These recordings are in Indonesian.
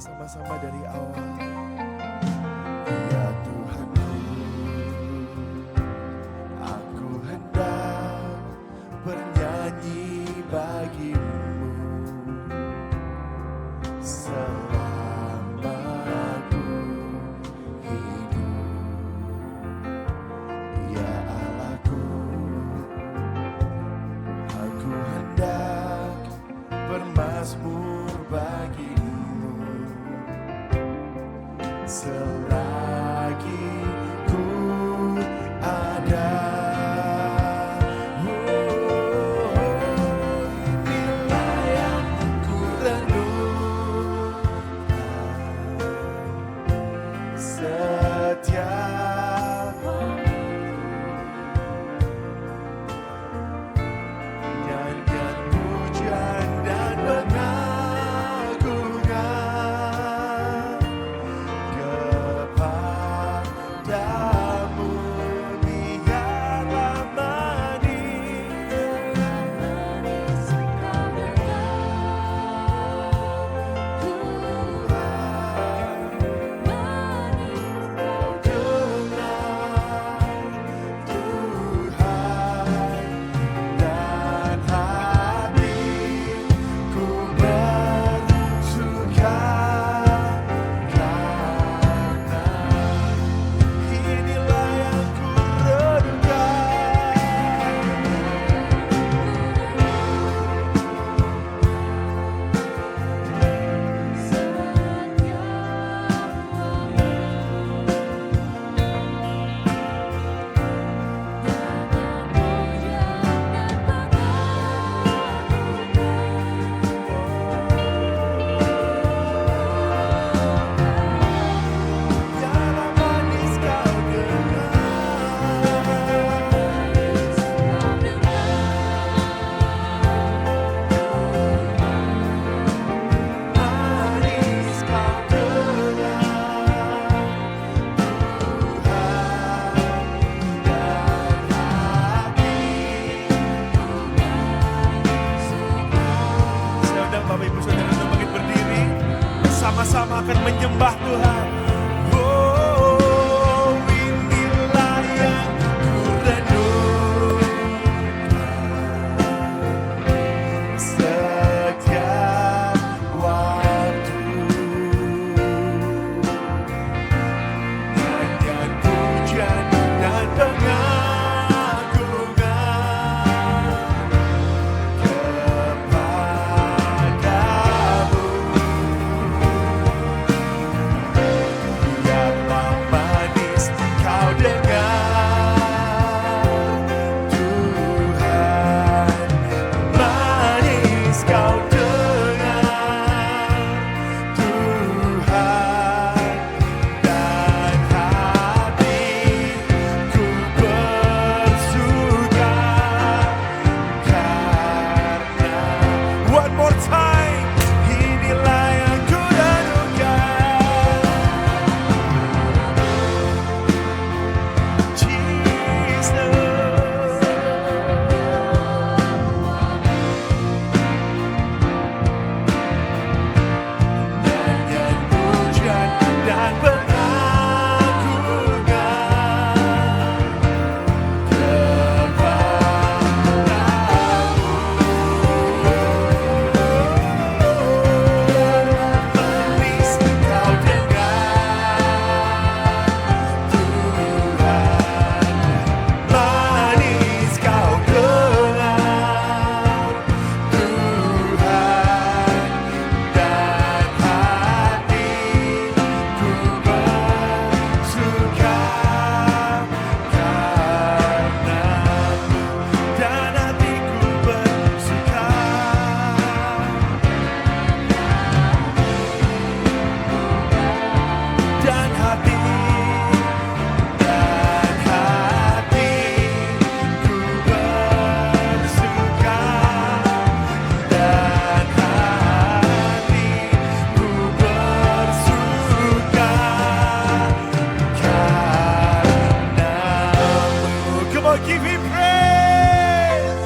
sama-sama dari awal. Ya Tuhanku, aku hendak bernyanyi bagimu selama aku hidup. Ya Allahku, aku hendak bermazmur bagimu selagi ku ada. Inilah yang ku renungkan setiap nyanyian pujian dan pengagungan kepadamu. Biarlah manis kau Saya undang Bapak Ibu Saudara untuk bangkit berdiri, sama-sama akan menyembah Tuhan. Oh, inilah yang ku renungkan setiap waktu. Nyanyian pujian dan pengagungan kepadamu. Biarlah manis kau dengar, Tuhan. Manis kau dengar, Tuhan. Dan hatiku bersuka karena, one more time, inilah yang ku renungkan. Jesus. Nyanyian pujian dan pengagungan manis kau dengar, Tuhan. Manis kau dengar, Tuhan. Dan hatiku bersuka karenamu. Dan hatiku bersuka. Dan hatiku bersuka. Dan hatiku bersuka karenamu. Come on, give him praise.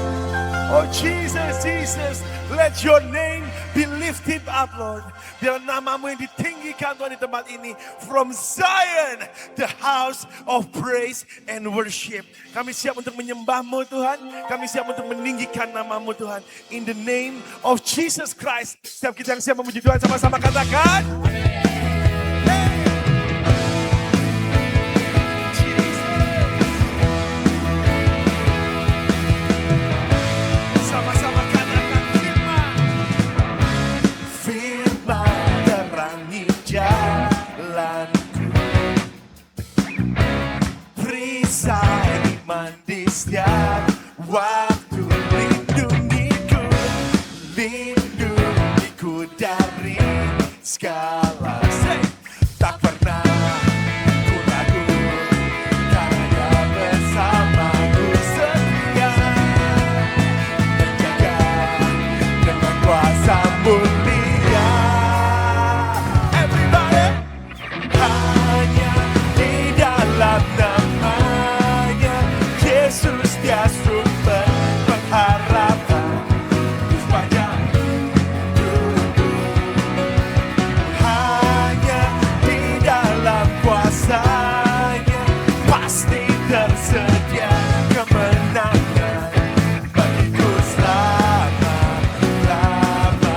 Oh Jesus, Jesus, let your name be lifted up, Lord. Biar namamu yang ditinggikan Tuhan di tempat ini. From Zion, the house of praise and worship. Kami siap untuk menyembahmu Tuhan. Kami siap untuk meninggikan namamu Tuhan. In the name of Jesus Christ. Setiap kita yang siap memuji Tuhan sama-sama katakan. Waktu lindungiku dari segala tak pernah ku ragu karena bersamaku setia menjaga dengan kuasa mulia. Everybody, hanya di dalam namanya Yesus dia sumber pengharapan di sepanjang hidupku. Hanya di dalam kuasanya pasti tersedia kemenangan bagiku selama-lamanya.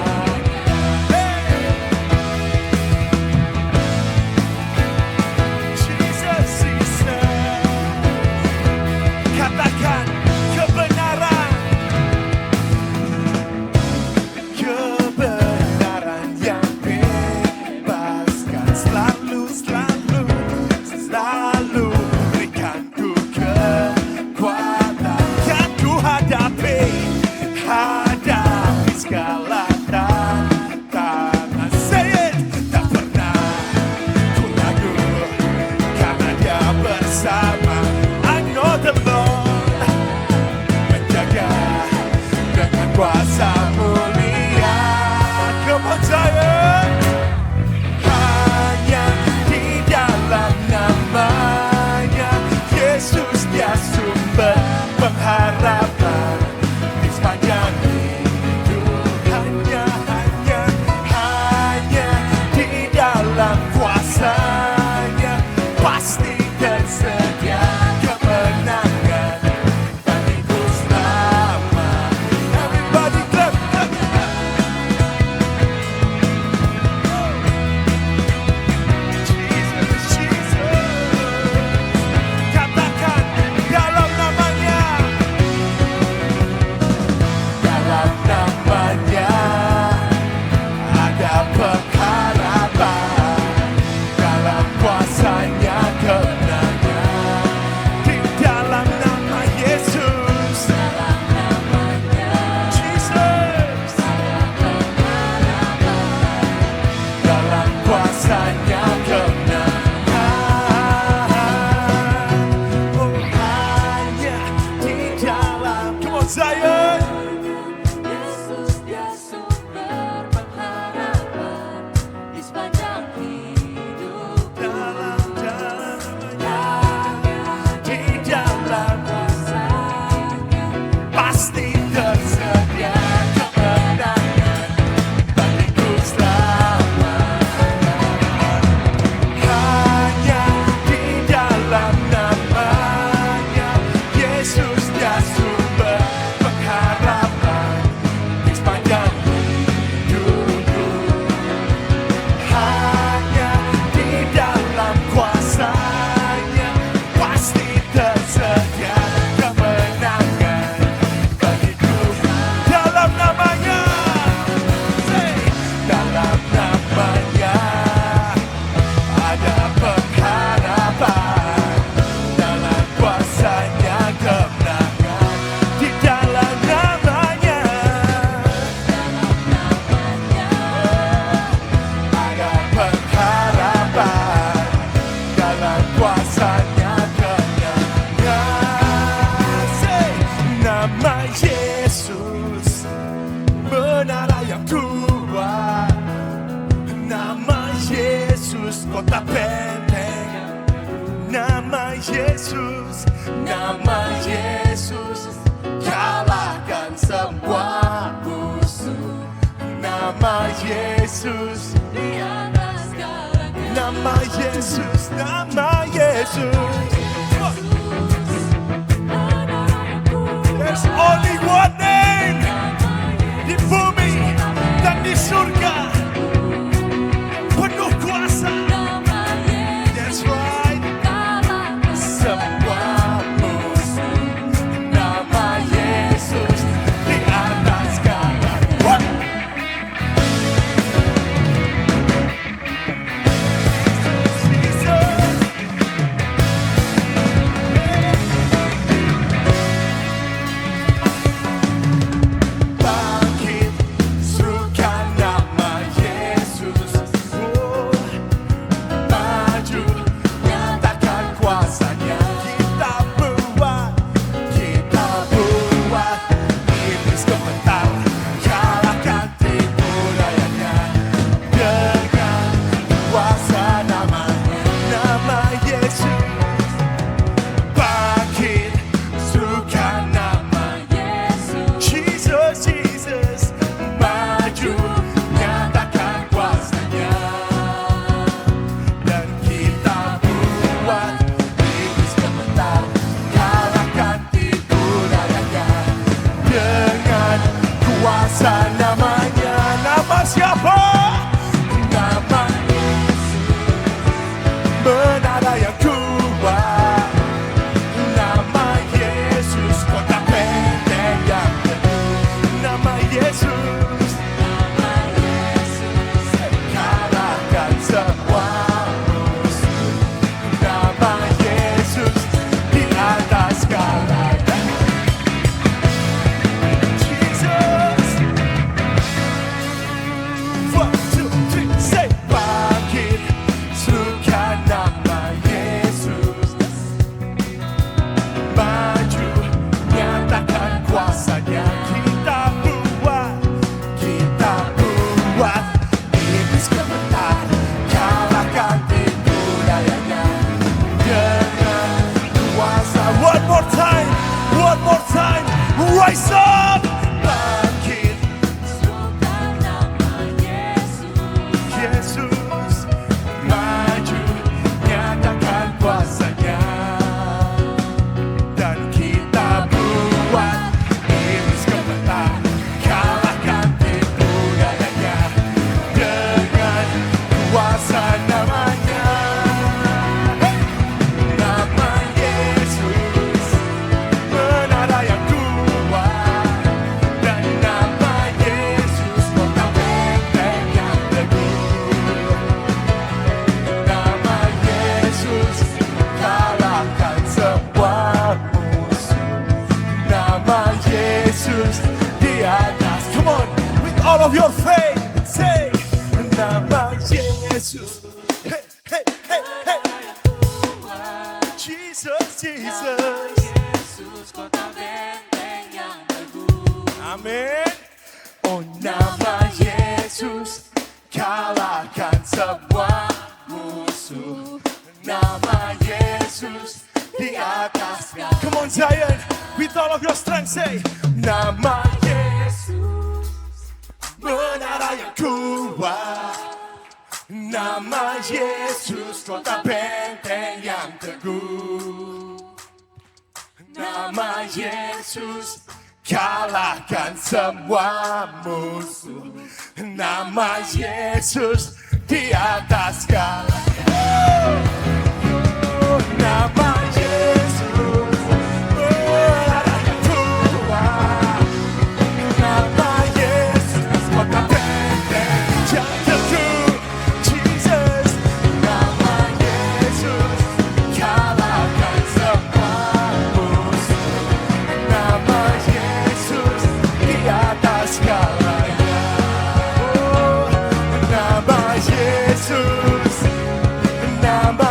Jesus, Jesus. Katakan kebenaran, kebenaran yang bebaskan selalu berikanku kekuatan yang ku hadapi segala tantangan. Say it, tak pernah ku ragu karena dia bersama. I know the Lord menjaga dengan kuasa mulia. Come on, Zion. Hanya di dalam namanya Yesus dia sumber pengharapan di sepanjang hidup. Hanya di dalam kuasanya pasti tersedia kemenangan bagiku selama. Everybody clap, clap, clap. Jesus, Jesus. Katakan dalam namanya ada pengharapan, dalam kuasanya kemenangan. Di dalam nama Yesus, Jesus, dalam kuasanya kemenangan. Oh, hanya di dalam, come on Zion. Yesus dia sumber pengharapan di sepanjang hidup. Dalam di dalam pasti tersedia kemenangan bagiku selama. Hanya di dalam namanya Yesus dia sumber pengharapan di sepanjang hidupku. Hanya di dalam kuasanya pasti tersedia kemenangan bagiku. Dalam namanya, say, dalam namanya ada pengharapan, dalam kuasanya kemenangan. Di dalam namanya ada pengharapan, dalam kuasanya kemenangan. Say, nama Yesus menara yang kuat, nama Yesus kota benteng, nama Yesus kalahkan semua musuh. Nama Yesus, di atas segalanya. nama Yesus, nama Yesus. There's only one name di bumi dan di surga penuh kuasa. That's right. Semua musuh, nama Yesus di atas segala. What? Jesus. Bangkit, serukan nama Yesus. Oh, maju, nyatakan kuasanya. Kita buat iblis gemetar, kalahkan tipu dayanya dengan kuasa nama Yesus. Bangkit, serukan nama Jesus, Jesus, maju, nyatakan kuasanya. Dan kita buat iblis gemetar, kalahkan tipu dayanya dengan kuasa namanya. Nama siapa? Nama menara yang kuat. Nama Yesus, kota benteng yang teguh. Nama Yesus, kalahkan semua musuh. Nama Yesus di atas segalanya. Jesus. 1, 2, 3, say bangkit, serukan nama Yesus. Maju, nyatakan kuasanya. Kita buat iblis gemetar, kalahkan tipu dayanya dengan kuasa. One more time, rise up. Bangkit, Yesus, maju, nyatakan kuasanya. Dan kita buat iblis gemetar, kalahkan tipu dayanya dengan kuasa namanya. Nama Yesus, menara yang kuat. Dan nama Yesus, kota benteng yang teguh. Nama Yesus, kalahkan semua musuh. Nama Yesus di atas. Come on, with all of your faith, say nama Yesus. Hey, hey, hey, hey. Jesus, Jesus. Amin. Oh, nama Yesus, kalahkan semua musuh. Nama Yesus di atas. Come on, Zion, with all of your strength, say nama Yesus, menara yang kuat. Nama Yesus, kota benteng yang teguh. Nama Yesus, kalahkan semua musuh. Nama Yesus di atas segalanya. Nama Yesus, menara yang kuat. Nama Yesus, kota benteng yang teguh. Jesus, nama Yesus, kalahkan semua musuh. Nama Yesus di atas segalanya. Oh, nama Yesus, nama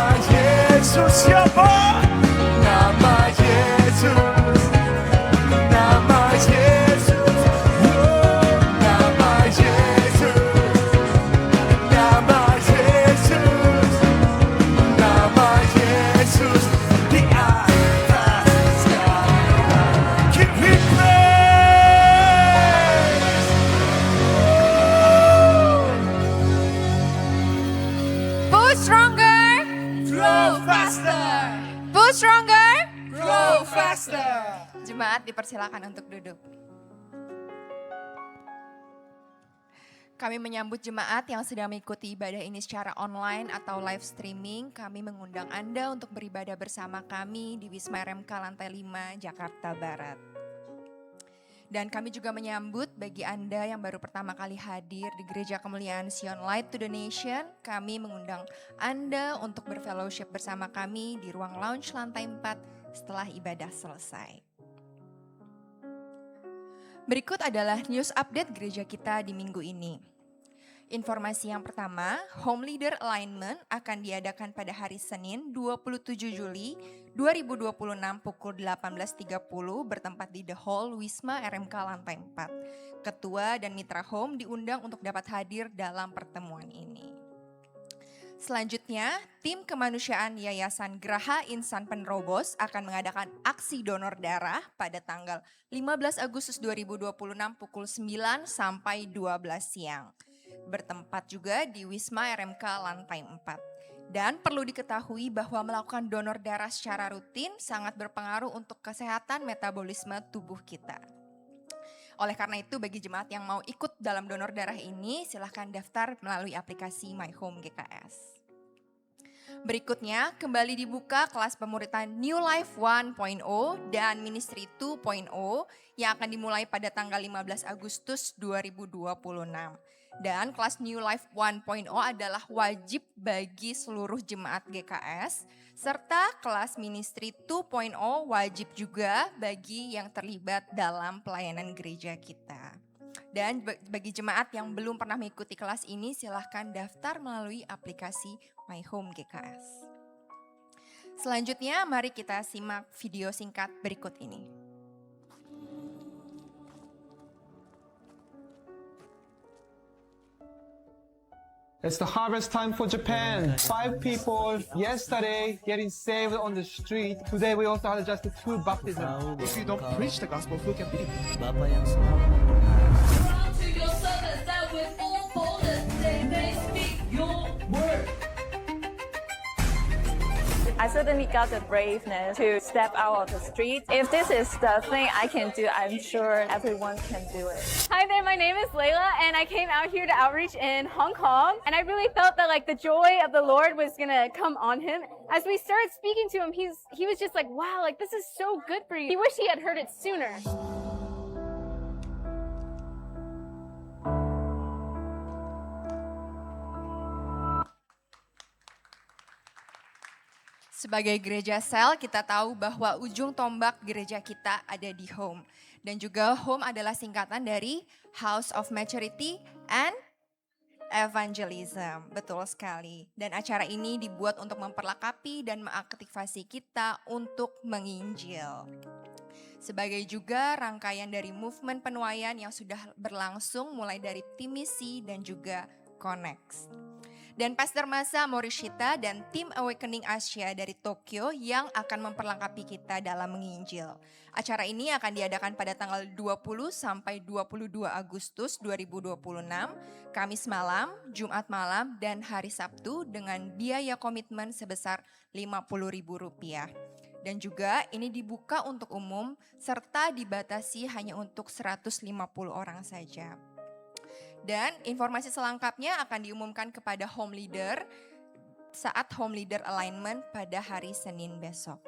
Jemaat dipersilakan untuk duduk. Kami menyambut jemaat yang sedang mengikuti ibadah ini secara online atau live streaming. Kami mengundang Anda untuk beribadah bersama kami di Wisma RMK Lantai 5, Jakarta Barat. Dan kami juga menyambut bagi Anda yang baru pertama kali hadir di Gereja Kemuliaan Sion Light to the Nation. Kami mengundang Anda untuk berfellowship bersama kami di ruang lounge lantai 4 setelah ibadah selesai. Berikut adalah news update gereja kita di minggu ini. Informasi yang pertama, Home Leader Alignment akan diadakan pada hari Senin 27 Juli 2026 pukul 18.30 bertempat di The Hall Wisma RMK Lantai 4. Ketua dan Mitra Home diundang untuk dapat hadir dalam pertemuan ini. Selanjutnya, tim kemanusiaan Yayasan Geraha Insan Penerobos akan mengadakan aksi donor darah pada tanggal 15 Agustus 2026 pukul 9 sampai 12 siang. Bertempat juga di Wisma RMK Lantai 4. Dan perlu diketahui bahwa melakukan donor darah secara rutin sangat berpengaruh untuk kesehatan metabolisme tubuh kita. Oleh karena itu, bagi jemaat yang mau ikut dalam donor darah ini, silahkan daftar melalui aplikasi My Home GKS. Berikutnya, kembali dibuka kelas pemuritan New Life 1.0 dan Ministry 2.0 yang akan dimulai pada tanggal 15 Agustus 2026. Dan kelas New Life 1.0 adalah wajib bagi seluruh jemaat GKS, serta kelas Ministry 2.0 wajib juga bagi yang terlibat dalam pelayanan gereja kita. Dan bagi jemaat yang belum pernah mengikuti kelas ini, silahkan daftar melalui aplikasi My Home GKS. Selanjutnya, mari kita simak video singkat berikut ini. It's the harvest time for Japan. 5 people yesterday getting saved on the street. Today we also had just 2 baptisms. If you don't preach the gospel, who can believe? Bapa yang selalu Run to your servants that with all boldness they may speak your word. I certainly got the braveness to step out of the street. If this is the thing I can do, I'm sure everyone can do it. Hi there, my name is Layla, and I came out here to outreach in Hong Kong, and I really felt that like the joy of the Lord was gonna come on him. As we started speaking to him, he was just like, wow, like this is so good for you. He wished he had heard it sooner. Sebagai gereja sel, kita tahu bahwa ujung tombak gereja kita ada di home. Dan juga home adalah singkatan dari House of Maturity and Evangelism. Betul sekali. Dan acara ini dibuat untuk memperlengkapi dan mengaktifasi kita untuk menginjil. Sebagai juga rangkaian dari movement penuaian yang sudah berlangsung mulai dari tim misi dan juga Connect. Dan Pastor Masa Morishita dan tim Awakening Asia dari Tokyo yang akan memperlengkapi kita dalam menginjil. Acara ini akan diadakan pada tanggal 20 sampai 22 Agustus 2026, Kamis malam, Jumat malam, dan hari Sabtu dengan biaya komitmen sebesar Rp50.000. Dan juga ini dibuka untuk umum serta dibatasi hanya untuk 150 orang saja. Dan informasi selengkapnya akan diumumkan kepada home leader saat home leader alignment pada hari Senin besok.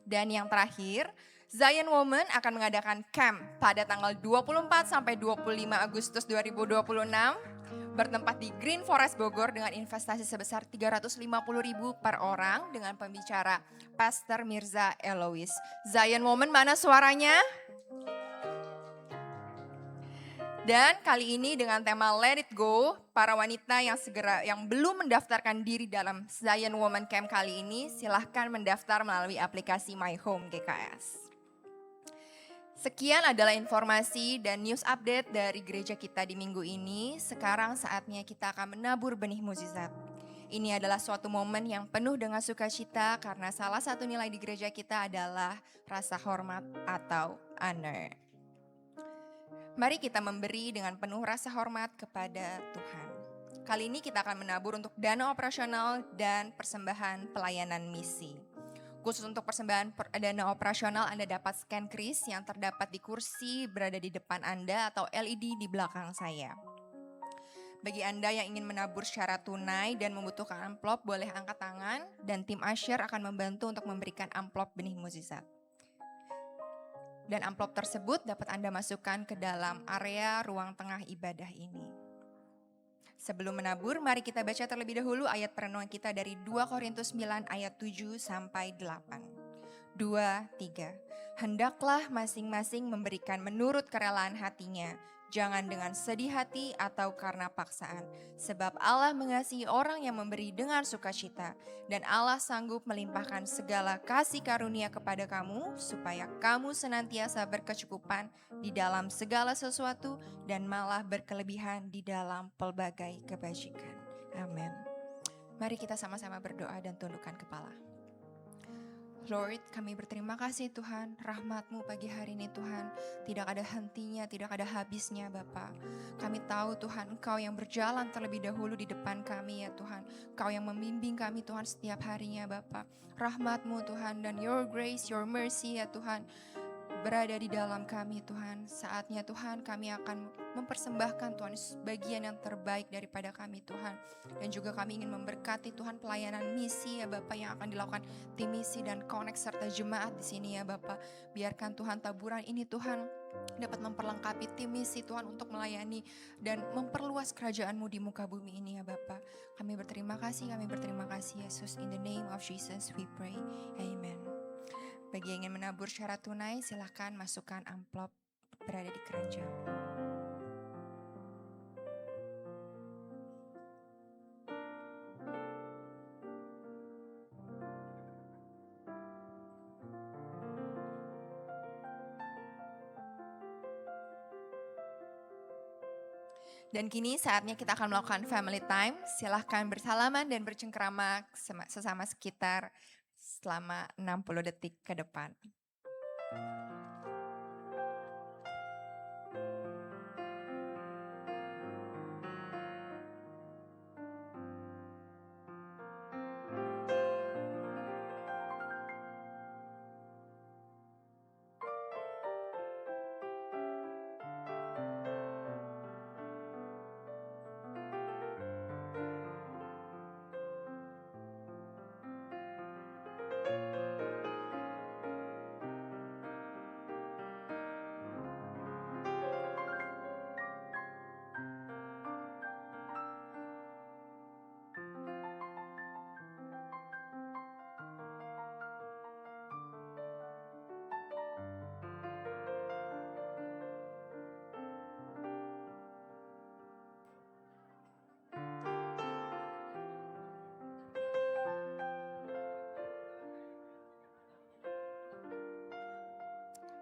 Dan yang terakhir, Zion Woman akan mengadakan camp pada tanggal 24 sampai 25 Agustus 2026 bertempat di Green Forest Bogor dengan investasi sebesar Rp350.000 per orang dengan pembicara Pastor Mirza Elois. Zion Woman mana suaranya? Dan kali ini dengan tema Let It Go, para wanita yang belum mendaftarkan diri dalam Zion Woman Camp kali ini, silahkan mendaftar melalui aplikasi My Home GKS. Sekian adalah informasi dan news update dari gereja kita di minggu ini. Sekarang saatnya kita akan menabur benih mukjizat. Ini adalah suatu momen yang penuh dengan sukacita karena salah satu nilai di gereja kita adalah rasa hormat atau honor. Mari kita memberi dengan penuh rasa hormat kepada Tuhan. Kali ini kita akan menabur untuk dana operasional dan persembahan pelayanan misi. Khusus untuk persembahan dana operasional, Anda dapat scan kris yang terdapat di kursi berada di depan Anda atau LED di belakang saya. Bagi Anda yang ingin menabur secara tunai dan membutuhkan amplop, boleh angkat tangan dan tim Asher akan membantu untuk memberikan amplop benih mukjizat. Dan amplop tersebut dapat Anda masukkan ke dalam area ruang tengah ibadah ini. Sebelum menabur, mari kita baca terlebih dahulu ayat perenungan kita dari 2 Korintus 9 ayat 7 sampai 8. 2, 3. Hendaklah masing-masing memberikan menurut kerelaan hatinya, jangan dengan sedih hati atau karena paksaan. Sebab Allah mengasihi orang yang memberi dengan sukacita, dan Allah sanggup melimpahkan segala kasih karunia kepada kamu, supaya kamu senantiasa berkecukupan di dalam segala sesuatu, dan malah berkelebihan di dalam pelbagai kebajikan. Amin. Mari kita sama-sama berdoa dan tundukkan kepala. Lord, kami berterima kasih Tuhan, rahmat-Mu pagi hari ini Tuhan, tidak ada hentinya, tidak ada habisnya Bapa. Kami tahu Tuhan, Engkau yang berjalan terlebih dahulu di depan kami ya Tuhan. Engkau yang membimbing kami Tuhan setiap harinya Bapa. Rahmat-Mu Tuhan dan Your grace, Your mercy ya Tuhan, berada di dalam kami Tuhan. Saatnya Tuhan kami akan mempersembahkan Tuhan bagian yang terbaik daripada kami Tuhan. Dan juga kami ingin memberkati Tuhan pelayanan misi ya Bapak yang akan dilakukan tim misi dan connect serta jemaat di sini ya Bapak. Biarkan Tuhan taburan ini Tuhan dapat memperlengkapi tim misi Tuhan untuk melayani dan memperluas kerajaan-Mu di muka bumi ini ya Bapak. Kami berterima kasih Yesus. In the name of Jesus we pray. Amen. Bagi yang ingin menabur secara tunai, silakan masukkan amplop berada di keranjang. Dan kini saatnya kita akan melakukan family time. Silahkan bersalaman dan bercengkrama sesama sekitar selama 60 detik ke depan.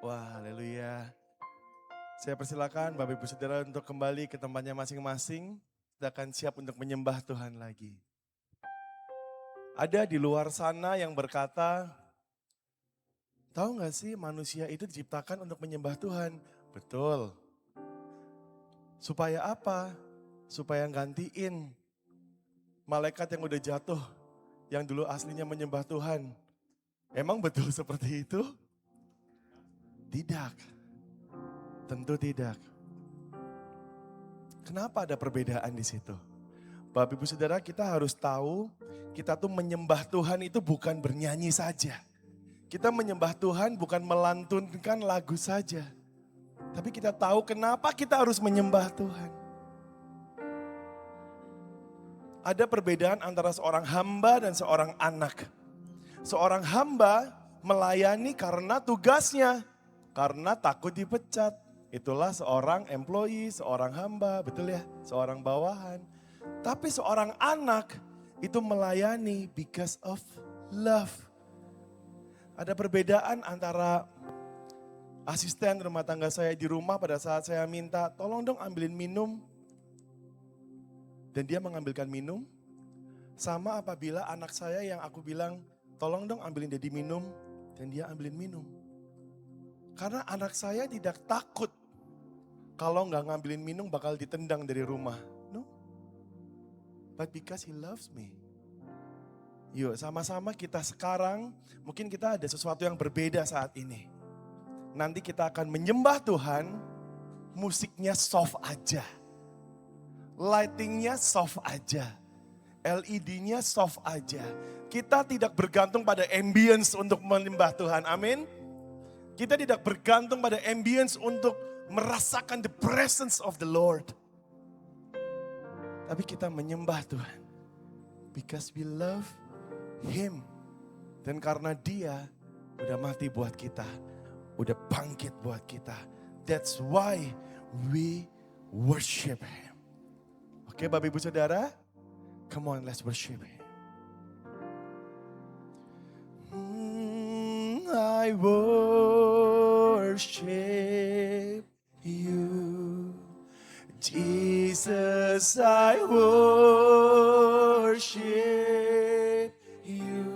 Wah, haleluya. Saya persilakan Bapak Ibu Saudara untuk kembali ke tempatnya masing-masing. Kita akan siap untuk menyembah Tuhan lagi. Ada di luar sana yang berkata, tahu gak sih manusia itu diciptakan untuk menyembah Tuhan? Betul. Supaya apa? Supaya gantiin malaikat yang udah jatuh, yang dulu aslinya menyembah Tuhan. Emang betul seperti itu? Tidak. Tentu tidak. Kenapa ada perbedaan di situ? Bapak Ibu Saudara, kita harus tahu kita tuh menyembah Tuhan itu bukan bernyanyi saja. Kita menyembah Tuhan bukan melantunkan lagu saja. Tapi kita tahu kenapa kita harus menyembah Tuhan. Ada perbedaan antara seorang hamba dan seorang anak. Seorang hamba melayani karena tugasnya. Karena takut dipecat. Itulah seorang employee, seorang hamba, betul ya? Seorang bawahan. Tapi seorang anak itu melayani because of love. Ada perbedaan antara asisten rumah tangga saya di rumah pada saat saya minta, tolong dong ambilin minum. Dan dia mengambilkan minum. Sama apabila anak saya yang aku bilang, tolong dong ambilin Dedi minum. Dan dia ambilin minum. Karena anak saya tidak takut kalau nggak ngambilin minum bakal ditendang dari rumah. No. But because he loves me. Yuk sama-sama kita sekarang, mungkin kita ada sesuatu yang berbeda saat ini. Nanti kita akan menyembah Tuhan, musiknya soft aja. Lightingnya soft aja. LED-nya soft aja. Kita tidak bergantung pada ambience untuk menyembah Tuhan, amin. Kita tidak bergantung pada ambience untuk merasakan the presence of the Lord. Tapi kita menyembah Tuhan. Because we love Him. Dan karena Dia udah mati buat kita. Udah bangkit buat kita. That's why we worship Him. Oke Bapak Ibu Saudara. Come on, let's worship Him. I worship you. Jesus, I worship you.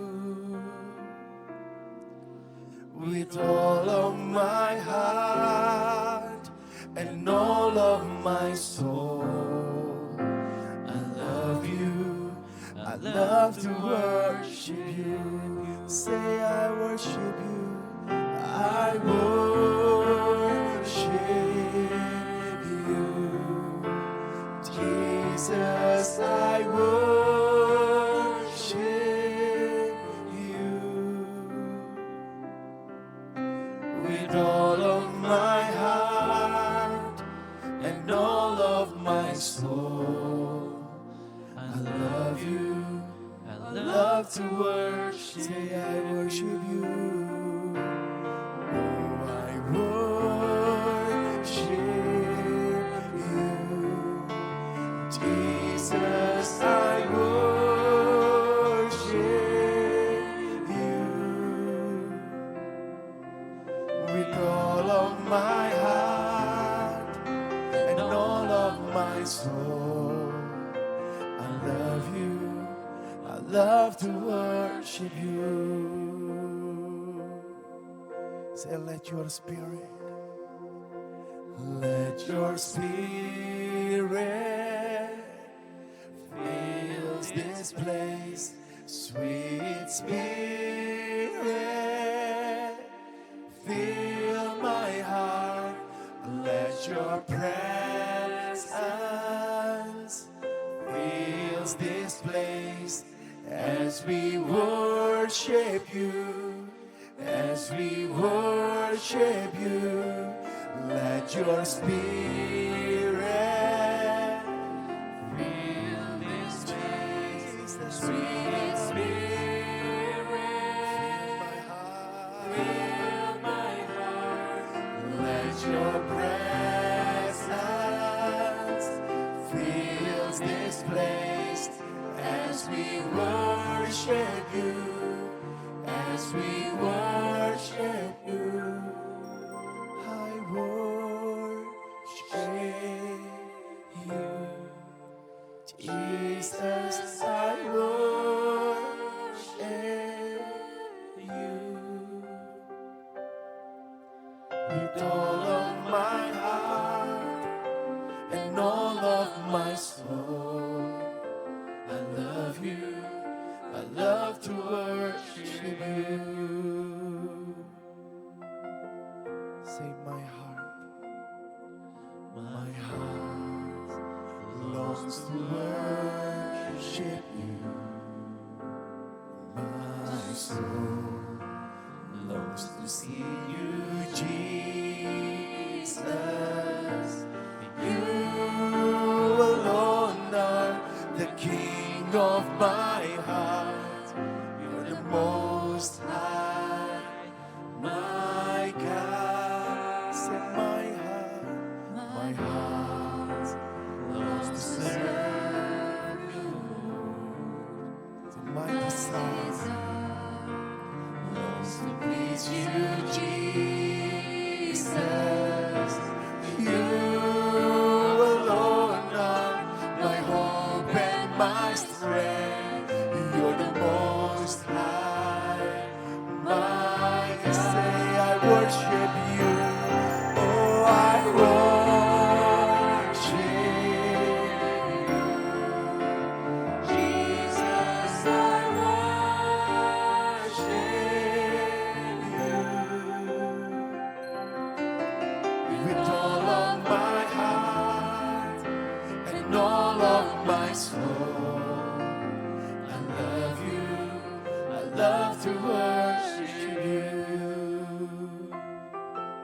With all of my heart and all of my soul. I love you. I love to worship you. Say I worship you. I worship you. Jesus, I worship you. With all of my heart and all of my soul. I love you. I love to worship. Say I worship you. Oh, I worship you. Jesus, I worship you. With all of my heart and all of my soul. I love you. I love to worship you. Say, let your spirit fill this place. Sweet spirit, fill my heart. Let your presence fill this place. As we worship you, as we worship you, let your spirit fill this place. The sweet spirit, fill my heart, let your presence fill this place. As we worship you, as we worship you, I worship you. Jesus, I worship you. With all of my heart and all of my soul. I love you. I love to worship you. Say my heart longs to worship you. My soul longs to see you, Jesus. You alone are the King of my heart. You're the most high, my God. Say my heart longs to serve you. So my desire longs to please you, Jesus. You alone are my hope and my strength. You're the soul. I love you. I love to worship you.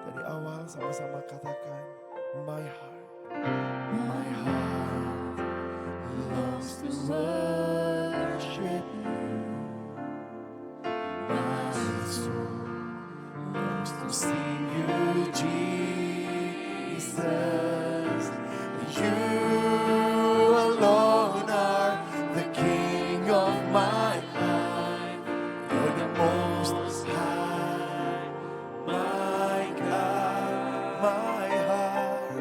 Dari awal sama-sama katakan, my heart longs to worship you. My soul longs to sing you, Jesus. You alone are the King of my life. You're the most high, my God, my heart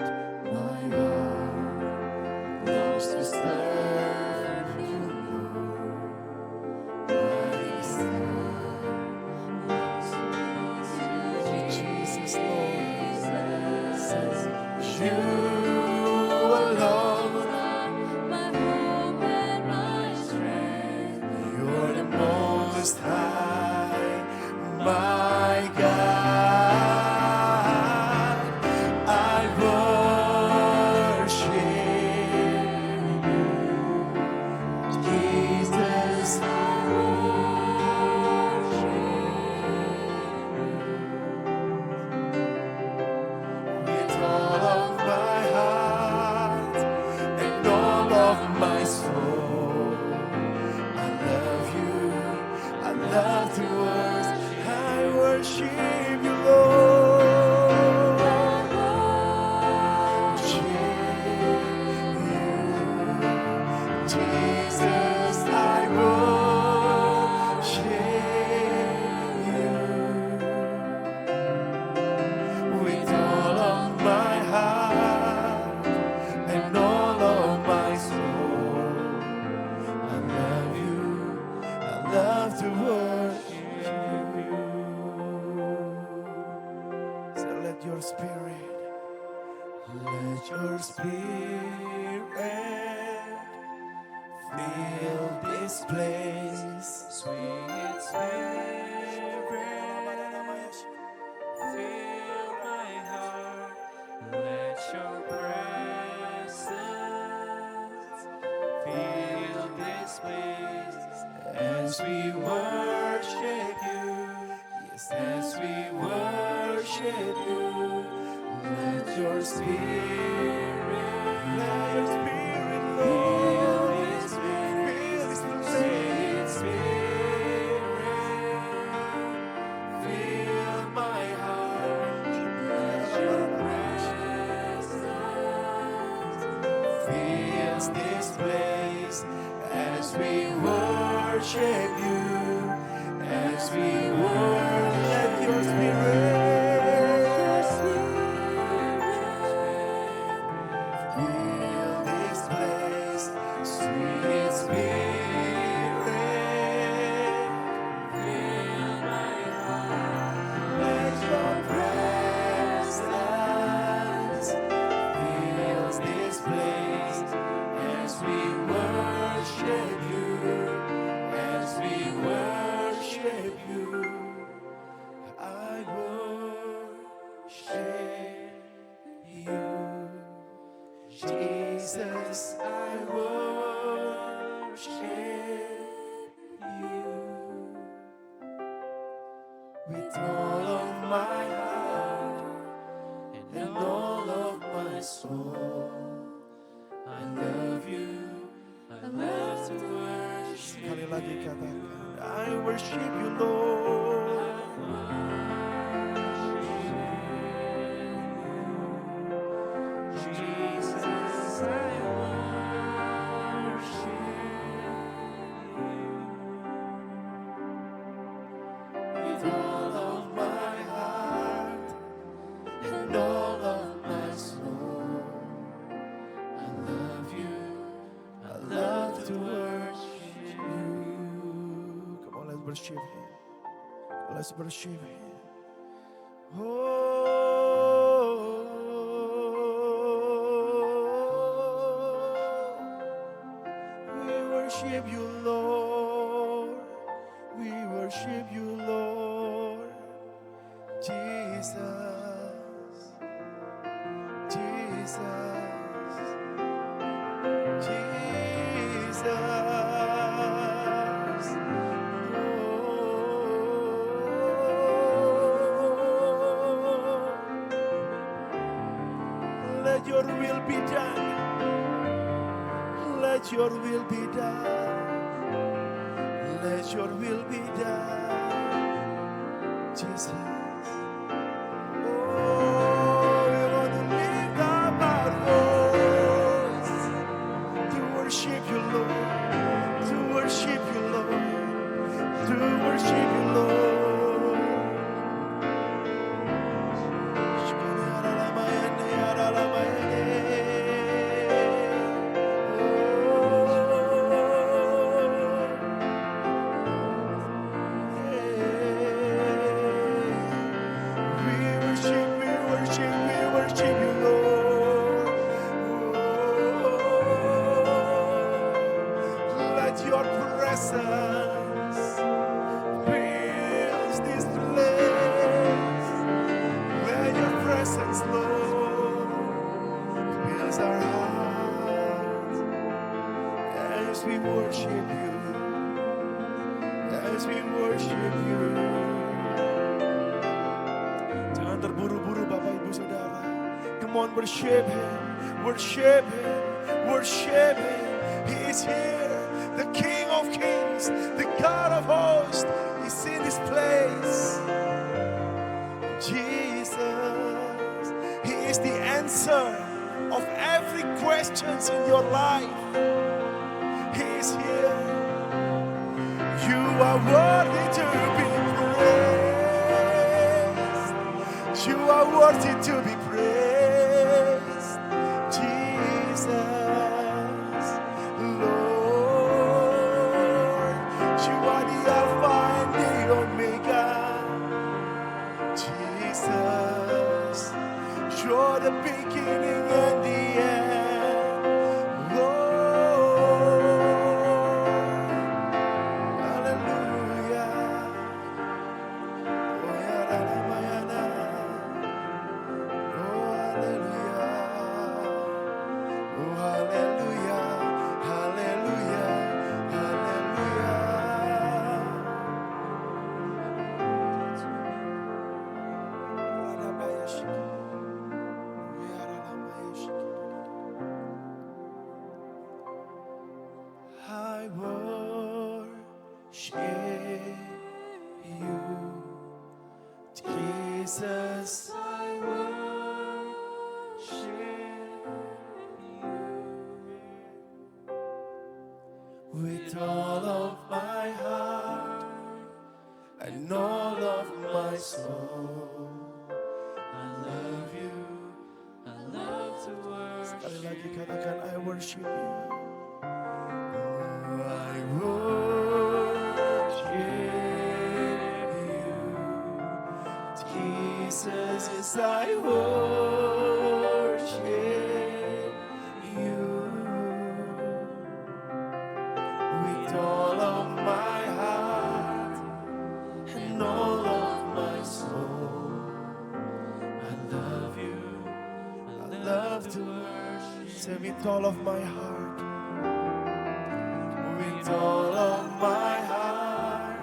longs to serve you, Lord. My soul longs to serve you, Jesus, Lord. Says you alone are My hope and my strength. You're the most high, my God. I worship you, Jesus. I with all of my heart and all of my soul. I love you. I love to worship. I worship you, Lord. Jesus, I worship you. With all of my heart and all of my soul, I love you. I love to worship you. So let your spirit fill this place. Sweet spirit, fill my heart. Let your presence fill this place as we worship you. Yes, as we worship you. Let your spirit, fill this place. Sweet spirit, fill my heart. Let your presence fills this place as we worship you. As we worship, let your spirit fill this place. Sweet spirit, fill my heart. Let your presence fills this place as we worship you. As we worship you, I worship you. Jesus, I worship you. With all of my heart and all of my soul, I love you. I love to worship. Sekali lagi katakan, I worship you, Lord. Jesus, I worship you. With all of my heart and all of my soul, I love you. I love to worship you. Come on, let's worship Him. Let's worship Him. We worship you, Lord. We worship you, Lord. Jesus, Jesus, Jesus. Let your will be done. Let your will be done. Let your will be done. Jesus. Oh, we want to lift up our voice to worship you, Lord. To worship you, Lord. To worship you, Lord. Worship Him, worship Him, worship Him. He is here, the King of Kings, the God of hosts. He's in this place. Jesus, He is the answer of every question in your life. He is here. You are worthy to be praised. You are worthy to be praised. The beginning and the end, Lord. Hallelujah. Oh, hallelujah. Oh, hallelujah. Hallelujah. I worship you, Jesus. I worship you with all of my heart and all of my soul. I love you. I love to worship. Sekali lagi katakan I worship you. I worship you, Jesus. I worship you with all of my heart and all of my soul. I love you. I love to worship. Say with all of my heart. With all of my heart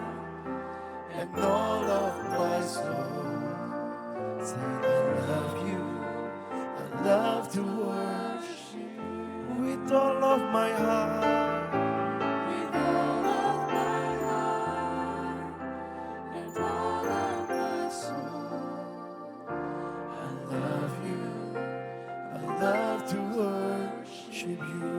and all of my soul, say I love you, I love to worship with all of my heart, with all of my heart and all of my soul. I love you, I love to worship you.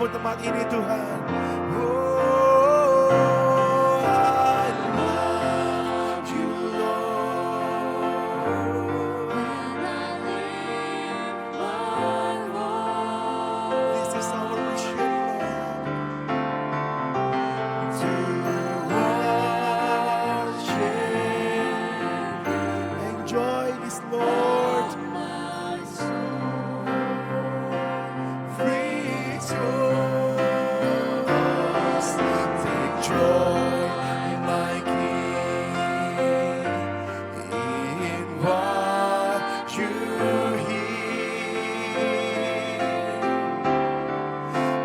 menyembahmu tempat ini Tuhan. Oh, I love you, Lord. This is our worship, Lord. To worship. Enjoy this, Lord. Rejoice. Take joy, my King, in what you hear.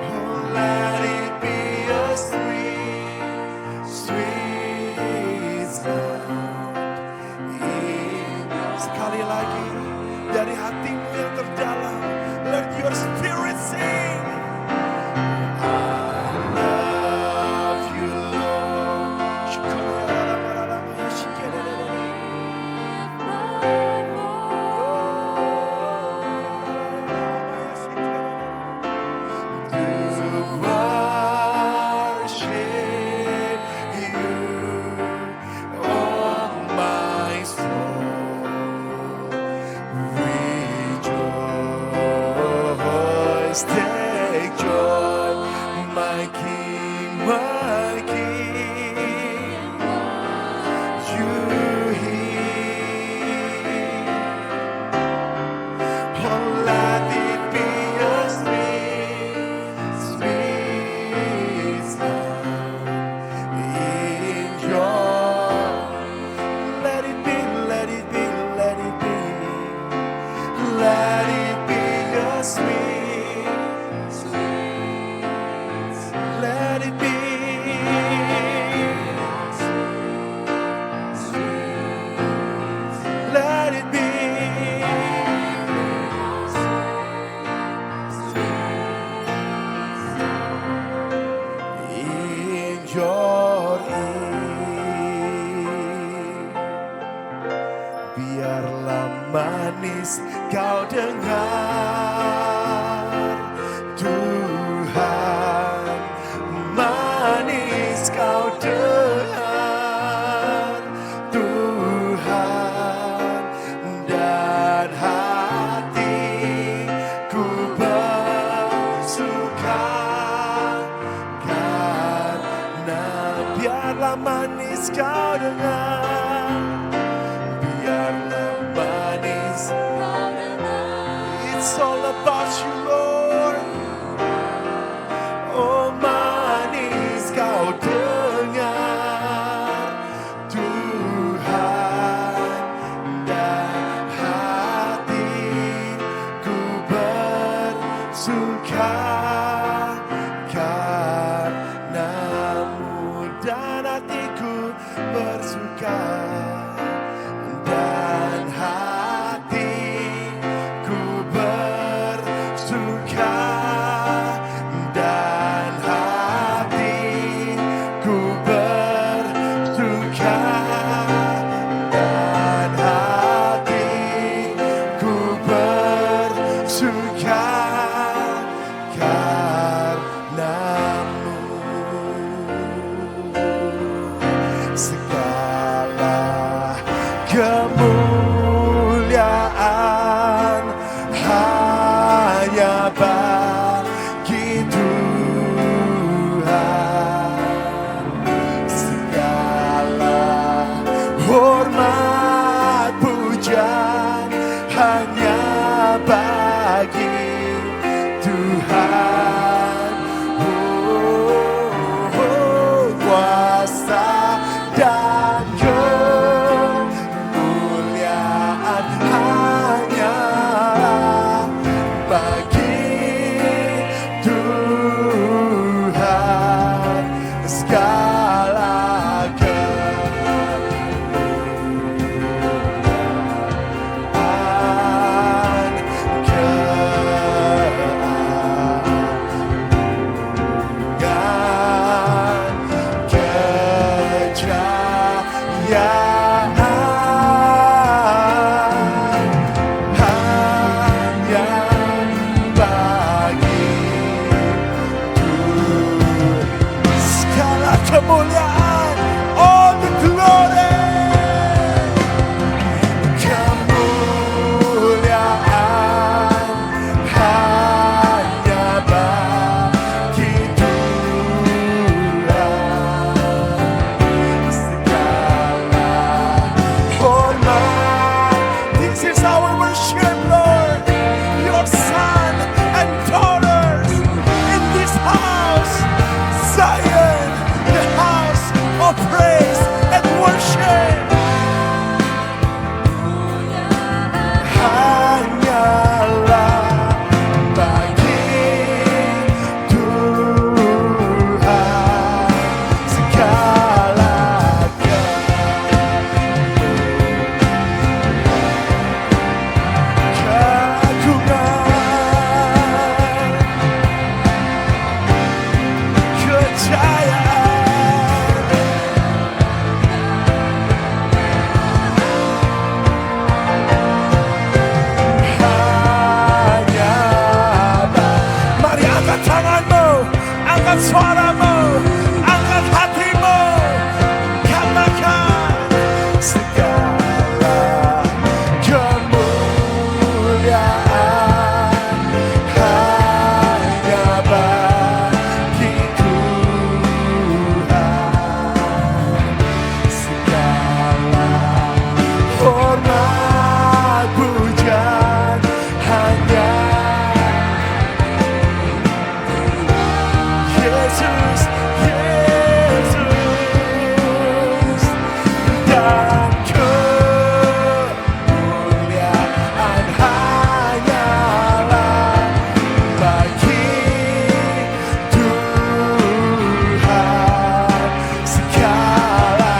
Oh, let it be a sweet, sweet sound. Sekali lagi dari hatimu yang terdalam, let your spirit sing. I love you, Lord. To worship you, oh my soul. Rejoice, take joy, my King, my King. You hear. Oh, let it be a sweet, sweet sound in your. Let it be, let it be, let it be. Let it be a sweet, sweet. Let it be. Let it be. In your ear. Biarlah manis kau dengar, Tuhan. Manis kau dengar, Tuhan. Dan hatiku bersuka karena biarlah manis kau dengar. Biarlah manis. It's all about you, Lord. Oh, manis kau dengar, Tuhan. Dan hatiku bersuka karenamu. Dan hatiku bersuka. Dan hatiku bersuka. Dan hatiku kemuliaan, all the glory. Kemuliaan hanya bagi Tuhan. Segala hormat. This is our worship, Lord. Your son and daughters in this house, Zion, the house of praise and worship. Hanyalah bagi Tuhan segala keagungan, kejayaan. Hanya mari angkat tanganmu, angkat suaramu, angkat hatimu, katakan segala kemuliaan hanya bagi Tuhan. Segala hormat pujian hanya Yesus, Yesus, dan kemuliaan hanyalah bagi Tuhan. Segala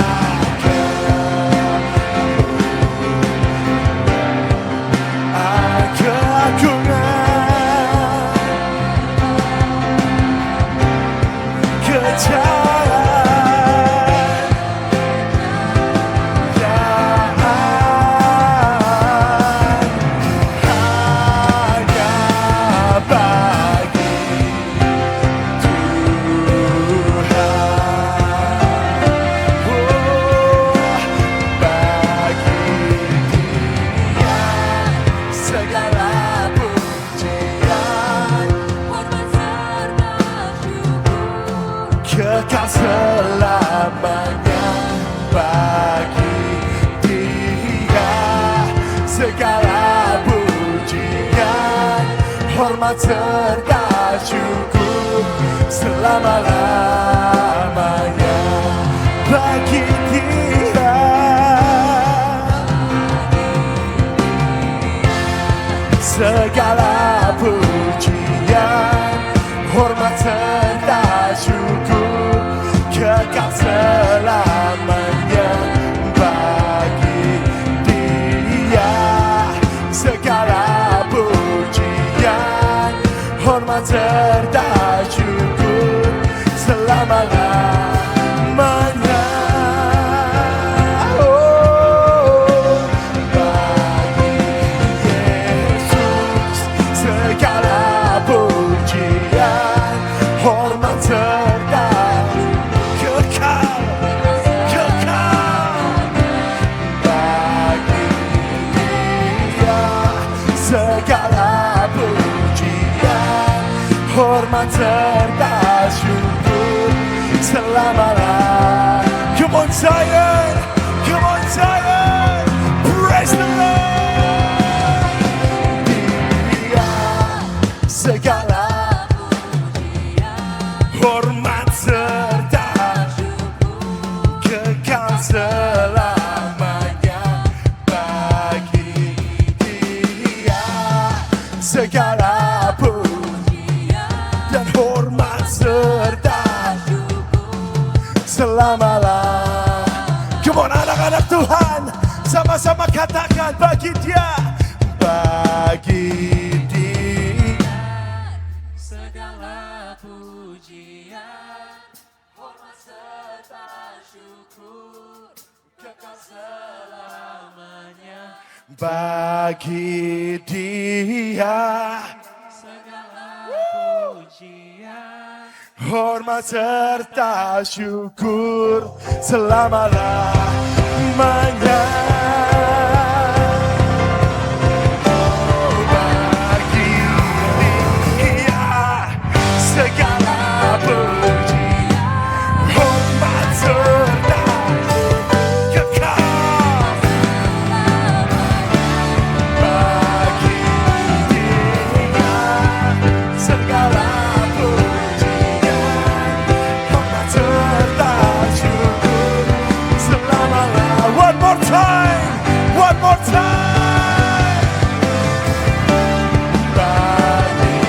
keagungan, kejayaan hanya bagi Tuhan. Oh, bagi Dia segala pujian, Hormat serta syukur. kekal selamanya bagi Dia segala pujian, hormat serta syukur selama-lamanya bagi Dia segala pujian, hormat serta syukur kekal selamanya bagi Dia segala pujian, hormat serta syukur selama-lamanya. Oh, bagi Yesus segala pujian, hormat serta kekal, kekal bagi Dia segala pujian, hormat serta syukur selama-lamanya. Come on Zion, come on Zion, praise the Lord. Dia segala hormat serta kekal selamanya bagi Dia segala pujian dan hormat serta selama-lamanya. Come on anak-anak Tuhan, sama-sama katakan bagi Dia, bagi Dia segala pujian, hormat serta syukur kekal selamanya bagi Dia segala pujian, hormat serta syukur selama-lamanya. Bagi Dia segala pujian, hormat serta kekal. Bagi Dia segala pujian, hormat serta syukur selama-lamanya. One more time, one more time. Bagi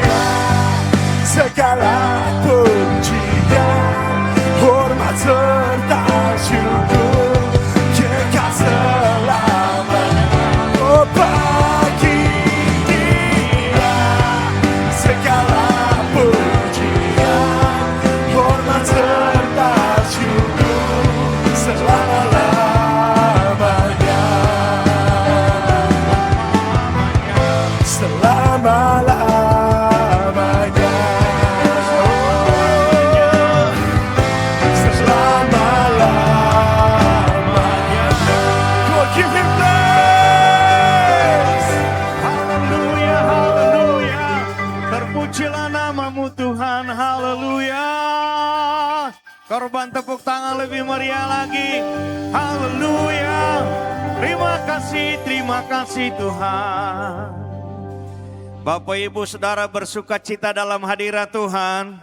Dia segala pujian, hormat serta syukur kekal selamanya. Oh, bagi Dia segala pujian, hormat serta syukur selama-lamanya. Selama-lamanya. Selama-lamanya. Come on, give Him praise. Haleluya, haleluya. Terpujilah namamu Tuhan, haleluya. Korban tepuk tangan lebih meriah lagi. Haleluya. Terima kasih Tuhan. Bapak Ibu Saudara bersuka cita dalam hadirat Tuhan.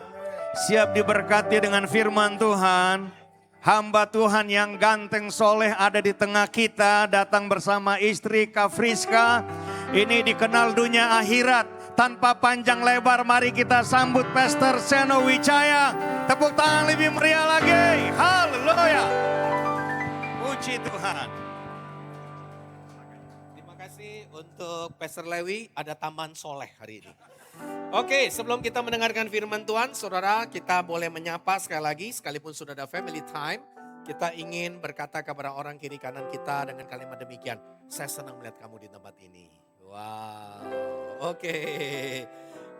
Siap diberkati dengan firman Tuhan. Hamba Tuhan yang ganteng soleh ada di tengah kita, datang bersama istri Kak Friska. Ini dikenal dunia akhirat. Tanpa panjang lebar mari kita sambut Pastor Seno Wijaya. Tepuk tangan lebih meriah lagi. Haleluya. Puji Tuhan. Terima kasih untuk Pastor Lewi, ada tambahan soleh hari ini. Oke, sebelum kita mendengarkan firman Tuhan, saudara, kita boleh menyapa sekali lagi, sekalipun sudah ada family time, kita ingin berkata kepada orang kiri kanan kita dengan kalimat demikian, saya senang melihat kamu di tempat ini. Wow,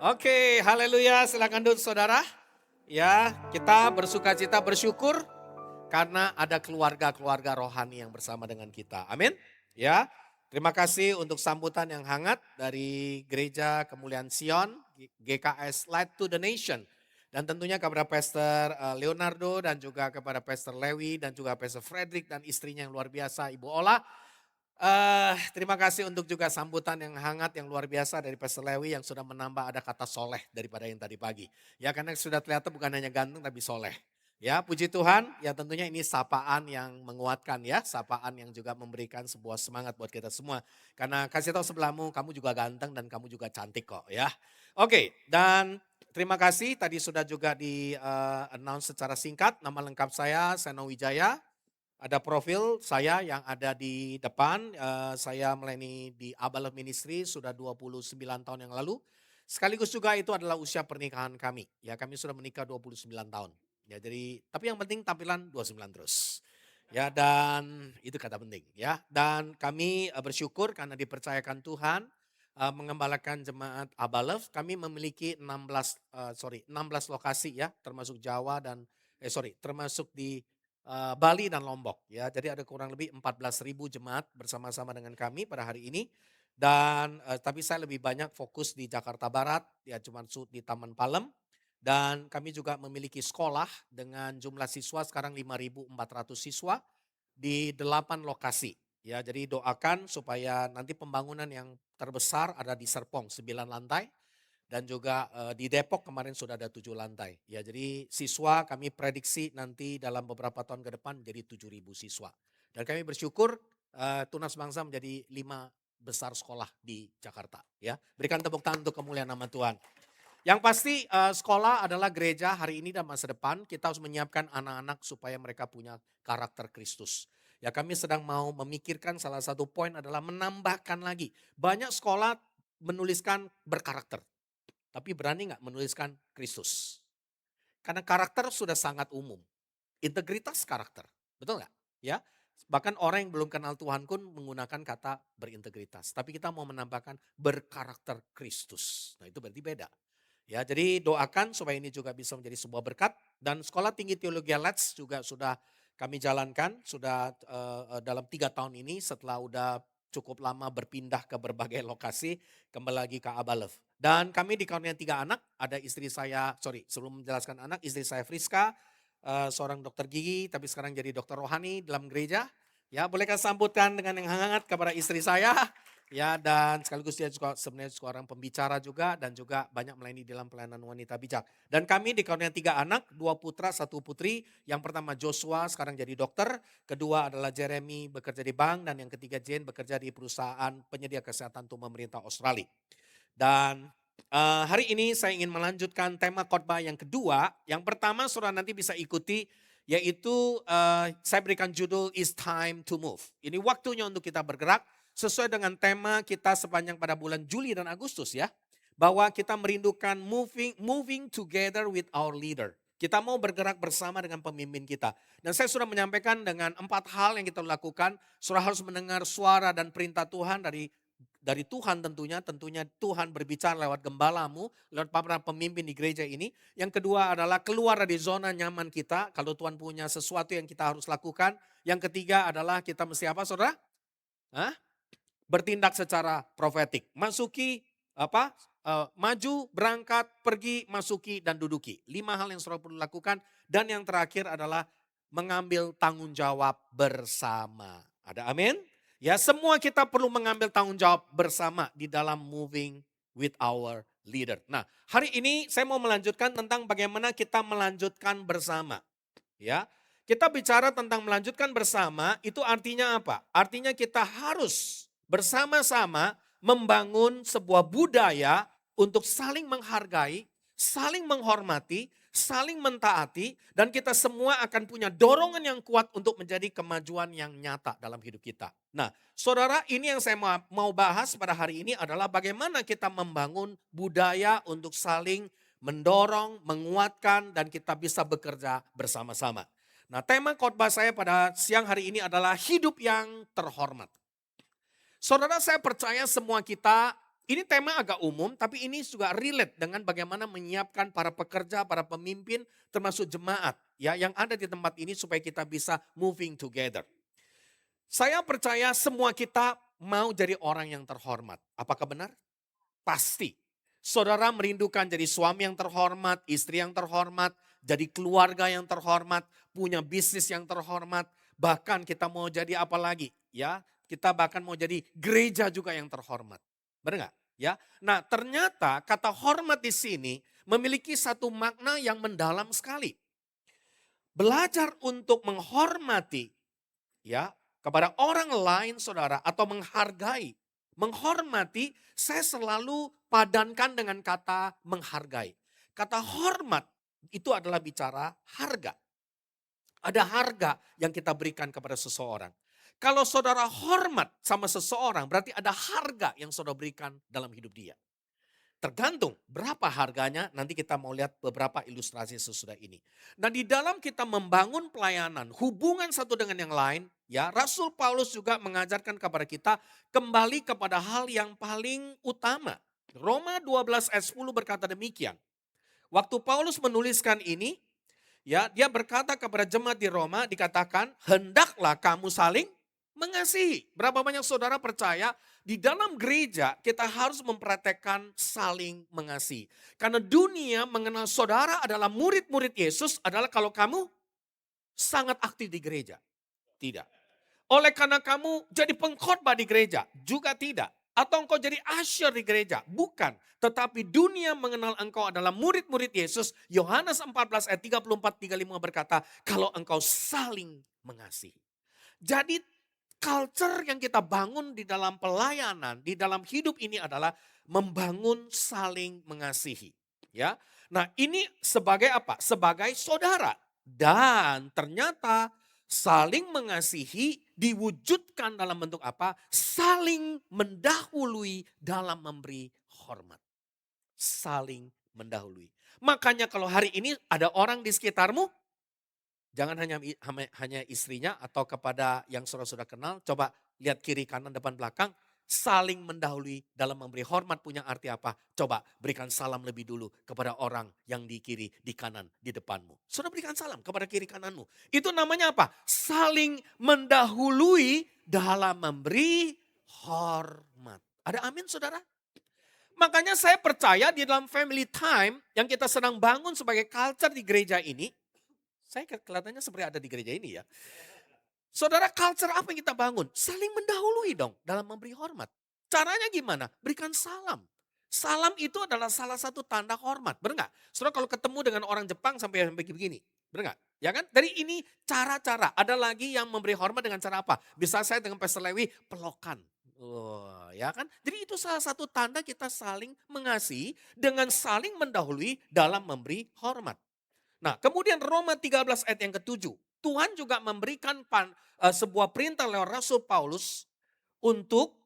oke, haleluya, silakan duduk saudara. Ya, kita bersuka cita bersyukur karena ada keluarga-keluarga rohani yang bersama dengan kita. Amin. Ya, terima kasih untuk sambutan yang hangat dari Gereja Kemuliaan Sion, GKS Light to the Nation. Dan tentunya kepada Pastor Leonardo dan juga kepada Pastor Lewi dan juga Pastor Frederick dan istrinya yang luar biasa Ibu Ola. Terima kasih untuk juga sambutan yang hangat yang luar biasa dari Pastor Lewi yang sudah menambah ada kata soleh daripada yang tadi pagi. Ya karena sudah terlihat bukan hanya ganteng tapi soleh. Ya puji Tuhan, ya tentunya ini sapaan yang menguatkan ya, sapaan yang juga memberikan sebuah semangat buat kita semua. Karena kasih tahu sebelahmu, kamu juga ganteng dan kamu juga cantik kok ya. Oke, dan terima kasih tadi sudah juga di announce secara singkat, nama lengkap saya Seno Wijaya. Ada profil saya yang ada di depan, saya melayani di Abalov Ministry sudah 29 tahun yang lalu. Sekaligus juga itu adalah usia pernikahan kami. Ya kami sudah menikah 29 tahun. Ya jadi tapi yang penting tampilan 29 terus. Ya dan itu kata penting ya. Dan kami bersyukur karena dipercayakan Tuhan mengembalakan jemaat Abalov. Kami memiliki 16 lokasi ya, termasuk Jawa dan termasuk di Bali dan Lombok ya. Jadi ada kurang lebih 14.000 jemaat bersama-sama dengan kami pada hari ini. Dan tapi saya lebih banyak fokus di Jakarta Barat ya, cuma di Taman Palem. Dan kami juga memiliki sekolah dengan jumlah siswa sekarang 5.400 siswa di 8 lokasi. Ya, jadi doakan supaya nanti pembangunan yang terbesar ada di Serpong 9 lantai. Dan juga di Depok kemarin sudah ada 7 lantai. Ya, jadi siswa kami prediksi nanti dalam beberapa tahun ke depan jadi 7.000 siswa. Dan kami bersyukur Tunas Bangsa menjadi 5 besar sekolah di Jakarta. Ya, berikan tepuk tangan untuk kemuliaan nama Tuhan. Yang pasti sekolah adalah gereja hari ini dan masa depan. Kita harus menyiapkan anak-anak supaya mereka punya karakter Kristus. Ya kami sedang mau memikirkan salah satu poin adalah menambahkan lagi. Banyak sekolah menuliskan berkarakter. Tapi berani gak menuliskan Kristus? Karena karakter sudah sangat umum. Integritas karakter. Betul gak? Ya. Bahkan orang yang belum kenal Tuhan pun menggunakan kata berintegritas. Tapi kita mau menambahkan berkarakter Kristus. Nah itu berarti beda. Ya, jadi doakan supaya ini juga bisa menjadi sebuah berkat. Dan Sekolah Tinggi Teologi Let's juga sudah kami jalankan, sudah dalam 3 tahun ini setelah udah cukup lama berpindah ke berbagai lokasi, kembali lagi ke Abalev. Dan kami dikaruniai 3 anak, ada istri saya, sebelum menjelaskan anak, istri saya Friska, seorang dokter gigi, tapi sekarang jadi dokter rohani dalam gereja. Ya, bolehkah sambutkan dengan yang hangat kepada istri saya? Ya, dan sekaligus dia juga sebenarnya seorang pembicara juga dan juga banyak melayani dalam pelayanan wanita bijak. Dan kami dikaruniai 3 anak, 2 putra, 1 putri. Yang pertama Joshua sekarang jadi dokter, kedua adalah Jeremy bekerja di bank, dan yang ketiga Jane bekerja di perusahaan penyedia kesehatan untuk pemerintah Australia. Dan hari ini saya ingin melanjutkan tema khotbah yang kedua. Yang pertama saudara nanti bisa ikuti, yaitu saya berikan judul It's Time to Move. Ini waktunya untuk kita bergerak. Sesuai dengan tema kita sepanjang pada bulan Juli dan Agustus ya. Bahwa kita merindukan moving together with our leader. Kita mau bergerak bersama dengan pemimpin kita. Dan saya sudah menyampaikan dengan 4 hal yang kita lakukan. Saudara harus mendengar suara dan perintah Tuhan dari Tuhan tentunya. Tentunya Tuhan berbicara lewat gembalamu, lewat para pemimpin di gereja ini. Yang kedua adalah keluar dari zona nyaman kita. Kalau Tuhan punya sesuatu yang kita harus lakukan. Yang ketiga adalah kita mesti apa saudara? Bertindak secara profetik. Maju, berangkat, pergi, masuki, dan duduki. 5 hal yang saudara perlu lakukan. Dan yang terakhir adalah mengambil tanggung jawab bersama. Ada amin? Ya, semua kita perlu mengambil tanggung jawab bersama di dalam moving with our leader. Nah, hari ini saya mau melanjutkan tentang bagaimana kita melanjutkan bersama. Ya, kita bicara tentang melanjutkan bersama, itu artinya apa? Artinya kita harus bersama-sama membangun sebuah budaya untuk saling menghargai, saling menghormati, saling mentaati, dan kita semua akan punya dorongan yang kuat untuk menjadi kemajuan yang nyata dalam hidup kita. Nah, saudara, ini yang saya mau bahas pada hari ini adalah bagaimana kita membangun budaya untuk saling mendorong, menguatkan, dan kita bisa bekerja bersama-sama. Nah, tema khotbah saya pada siang hari ini adalah hidup yang terhormat. Saudara, saya percaya semua kita, ini tema agak umum, tapi ini juga relate dengan bagaimana menyiapkan para pekerja, para pemimpin, termasuk jemaat ya yang ada di tempat ini supaya kita bisa moving together. Saya percaya semua kita mau jadi orang yang terhormat. Apakah benar? Pasti. Saudara merindukan jadi suami yang terhormat, istri yang terhormat, jadi keluarga yang terhormat, punya bisnis yang terhormat, bahkan kita mau jadi apa lagi ya? Kita bahkan mau jadi gereja juga yang terhormat. Benar nggak? Ya. Nah, ternyata kata hormat di sini memiliki satu makna yang mendalam sekali. Belajar untuk menghormati ya kepada orang lain saudara atau menghargai. Menghormati saya selalu padankan dengan kata menghargai. Kata hormat itu adalah bicara harga. Ada harga yang kita berikan kepada seseorang. Kalau saudara hormat sama seseorang berarti ada harga yang saudara berikan dalam hidup dia. Tergantung berapa harganya, nanti kita mau lihat beberapa ilustrasi sesudah ini. Nah, di dalam kita membangun pelayanan, hubungan satu dengan yang lain, ya Rasul Paulus juga mengajarkan kepada kita kembali kepada hal yang paling utama. Roma 12 ayat 10 berkata demikian. Waktu Paulus menuliskan ini, ya dia berkata kepada jemaat di Roma, dikatakan hendaklah kamu saling mengasihi. Berapa banyak saudara percaya di dalam gereja kita harus mempraktekkan saling mengasihi. Karena dunia mengenal saudara adalah murid-murid Yesus adalah kalau kamu sangat aktif di gereja. Tidak. Oleh karena kamu jadi pengkhotbah di gereja. Juga tidak. Atau engkau jadi usher di gereja. Bukan. Tetapi dunia mengenal engkau adalah murid-murid Yesus. Yohanes 14 ayat 34-35 berkata, kalau engkau saling mengasihi. Jadi culture yang kita bangun di dalam pelayanan, di dalam hidup ini adalah membangun saling mengasihi. Ya, nah ini sebagai apa? Sebagai saudara. Dan ternyata saling mengasihi diwujudkan dalam bentuk apa? Saling mendahului dalam memberi hormat. Saling mendahului. Makanya kalau hari ini ada orang di sekitarmu, jangan hanya istrinya atau kepada yang saudara-saudara kenal. Coba lihat kiri, kanan, depan, belakang. Saling mendahului dalam memberi hormat punya arti apa? Coba berikan salam lebih dulu kepada orang yang di kiri, di kanan, di depanmu. Saudara berikan salam kepada kiri kananmu. Itu namanya apa? Saling mendahului dalam memberi hormat. Ada amin saudara? Makanya saya percaya di dalam family time yang kita sedang bangun sebagai culture di gereja ini. Saya kelihatannya seperti ada di gereja ini ya. Saudara, culture apa yang kita bangun? Saling mendahului dong dalam memberi hormat. Caranya gimana? Berikan salam. Salam itu adalah salah satu tanda hormat. Benar nggak? Saudara kalau ketemu dengan orang Jepang sampai begini. Benar nggak? Ya kan? Dari ini cara-cara. Ada lagi yang memberi hormat dengan cara apa? Bisa saya dengan Pastor Lewi pelokan. Oh, ya kan? Jadi itu salah satu tanda kita saling mengasihi dengan saling mendahului dalam memberi hormat. Nah, kemudian Roma 13 ayat yang ke-7. Tuhan juga memberikan sebuah perintah lewat Rasul Paulus untuk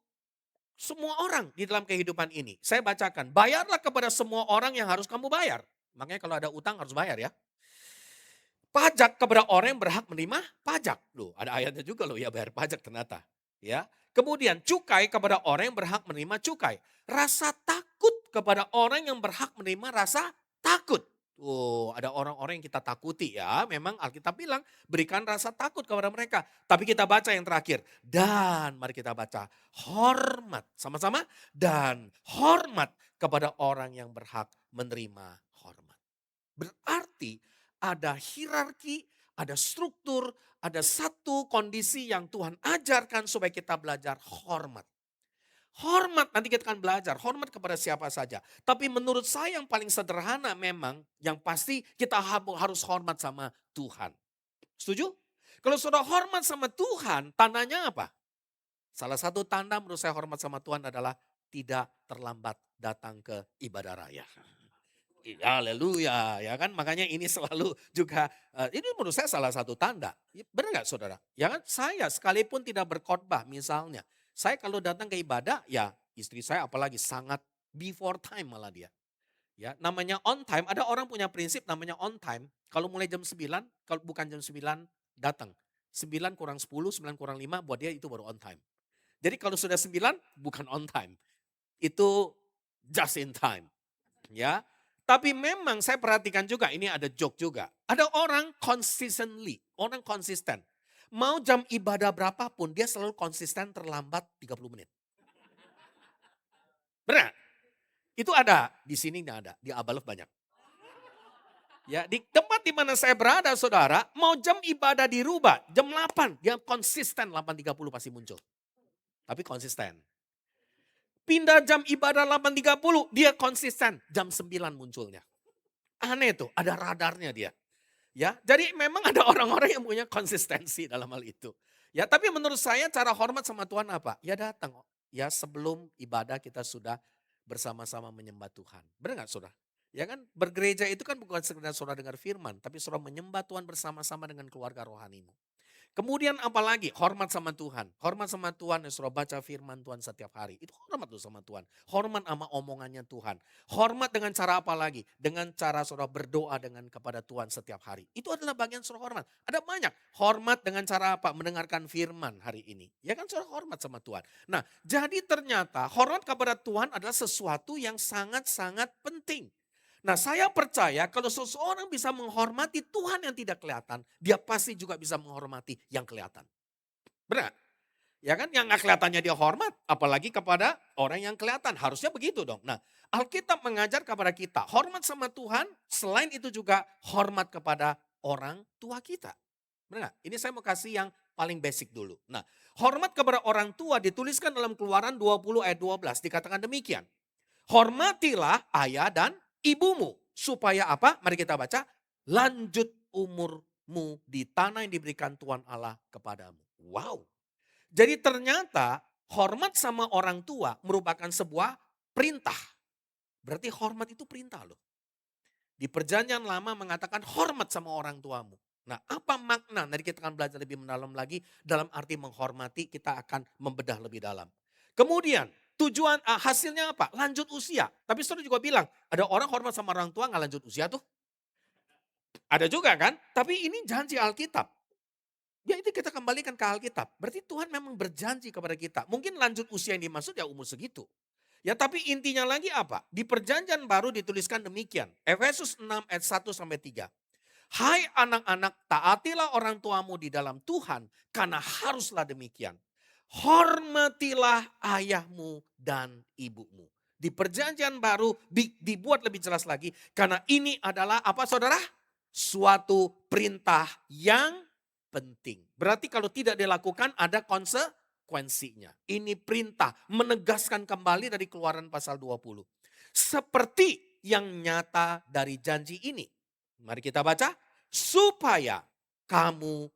semua orang di dalam kehidupan ini. Saya bacakan, bayarlah kepada semua orang yang harus kamu bayar. Makanya kalau ada utang harus bayar ya. Pajak kepada orang yang berhak menerima pajak. Loh, ada ayatnya juga loh ya bayar pajak ternyata. Ya. Kemudian cukai kepada orang yang berhak menerima cukai. Rasa takut kepada orang yang berhak menerima rasa takut. Oh, ada orang-orang yang kita takuti ya. Memang Alkitab bilang berikan rasa takut kepada mereka. Tapi kita baca yang terakhir. Dan mari kita baca hormat. Sama-sama. Dan hormat kepada orang yang berhak menerima hormat. Berarti ada hierarki, ada struktur, ada satu kondisi yang Tuhan ajarkan supaya kita belajar hormat. Hormat nanti kita akan belajar, hormat kepada siapa saja. Tapi menurut saya yang paling sederhana memang yang pasti kita harus hormat sama Tuhan. Setuju? Kalau sudah hormat sama Tuhan, tandanya apa? Salah satu tanda menurut saya hormat sama Tuhan adalah tidak terlambat datang ke ibadah raya. Haleluya, ya kan? Makanya ini selalu juga, ini menurut saya salah satu tanda. Benar gak saudara? Ya kan? Saya sekalipun tidak berkhotbah misalnya. Saya kalau datang ke ibadah, ya istri saya apalagi sangat before time malah dia. Ya, namanya on time, ada orang punya prinsip namanya on time. Kalau mulai jam 9, kalau bukan jam 9 datang. 9 kurang 10, 9 kurang 5 buat dia itu baru on time. Jadi kalau sudah 9 bukan on time. Itu just in time. Ya. Tapi memang saya perhatikan juga, ini ada joke juga. Ada orang orang konsisten. Mau jam ibadah berapapun, dia selalu konsisten terlambat 30 menit. Benar? Itu ada, di sini nggak ada, di Abalov banyak. Ya, di tempat di mana saya berada saudara, mau jam ibadah dirubah, jam 8, dia konsisten 8.30 pasti muncul. Tapi konsisten. Pindah jam ibadah 8.30, dia konsisten jam 9 munculnya. Aneh tuh, ada radarnya dia. Ya, jadi memang ada orang-orang yang punya konsistensi dalam hal itu. Ya, tapi menurut saya cara hormat sama Tuhan apa? Ya datang. Ya sebelum ibadah kita sudah bersama-sama menyembah Tuhan. Benar nggak saudara? Ya kan bergereja itu kan bukan sekedar saudara dengar firman. Tapi saudara menyembah Tuhan bersama-sama dengan keluarga rohanimu. Kemudian apalagi hormat sama Tuhan. Hormat sama Tuhan yang saudara baca firman Tuhan setiap hari. Itu hormat tuh sama Tuhan. Hormat sama omongannya Tuhan. Hormat dengan cara apa lagi? Dengan cara saudara berdoa dengan kepada Tuhan setiap hari. Itu adalah bagian saudara hormat. Ada banyak. Hormat dengan cara apa? Mendengarkan firman hari ini. Ya kan saudara hormat sama Tuhan. Nah jadi ternyata hormat kepada Tuhan adalah sesuatu yang sangat-sangat penting. Nah saya percaya kalau seseorang bisa menghormati Tuhan yang tidak kelihatan, dia pasti juga bisa menghormati yang kelihatan. Benar? Ya kan yang gak kelihatannya dia hormat, apalagi kepada orang yang kelihatan. Harusnya begitu dong. Nah Alkitab mengajar kepada kita, hormat sama Tuhan, selain itu juga hormat kepada orang tua kita. Benar gak? Ini saya mau kasih yang paling basic dulu. Nah hormat kepada orang tua dituliskan dalam Keluaran 20 ayat 12, dikatakan demikian. Hormatilah ayah dan ibumu, supaya apa? Mari kita baca, lanjut umurmu di tanah yang diberikan Tuhan Allah kepadamu. Wow. Jadi ternyata hormat sama orang tua merupakan sebuah perintah. Berarti hormat itu perintah loh. Di perjanjian lama mengatakan hormat sama orang tuamu. Nah apa makna? Nanti kita akan belajar lebih mendalam lagi dalam arti menghormati, kita akan membedah lebih dalam. Kemudian tujuan hasilnya apa? Lanjut usia. Tapi saudara juga bilang, ada orang hormat sama orang tua nggak lanjut usia tuh? Ada juga kan? Tapi ini janji Alkitab. Ya itu kita kembalikan ke Alkitab. Berarti Tuhan memang berjanji kepada kita. Mungkin lanjut usia yang dimaksud ya umur segitu. Ya tapi intinya lagi apa? Di perjanjian baru dituliskan demikian. Efesus 6 ayat 1 sampai 3. Hai anak-anak, taatilah orang tuamu di dalam Tuhan, karena haruslah demikian. Hormatilah ayahmu dan ibumu. Di perjanjian baru dibuat lebih jelas lagi, karena ini adalah apa saudara? Suatu perintah yang penting. Berarti kalau tidak dilakukan ada konsekuensinya. Ini perintah menegaskan kembali dari Keluaran pasal 20. Seperti yang nyata dari janji ini. Mari kita baca. Supaya kamu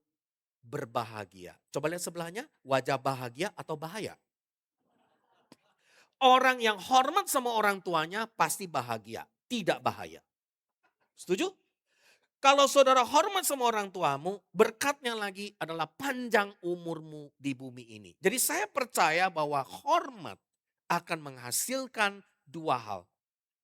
berbahagia. Coba lihat sebelahnya, wajah bahagia atau bahaya? Orang yang hormat sama orang tuanya pasti bahagia, tidak bahaya. Setuju? Kalau saudara hormat sama orang tuamu, berkatnya lagi adalah panjang umurmu di bumi ini. Jadi saya percaya bahwa hormat akan menghasilkan dua hal.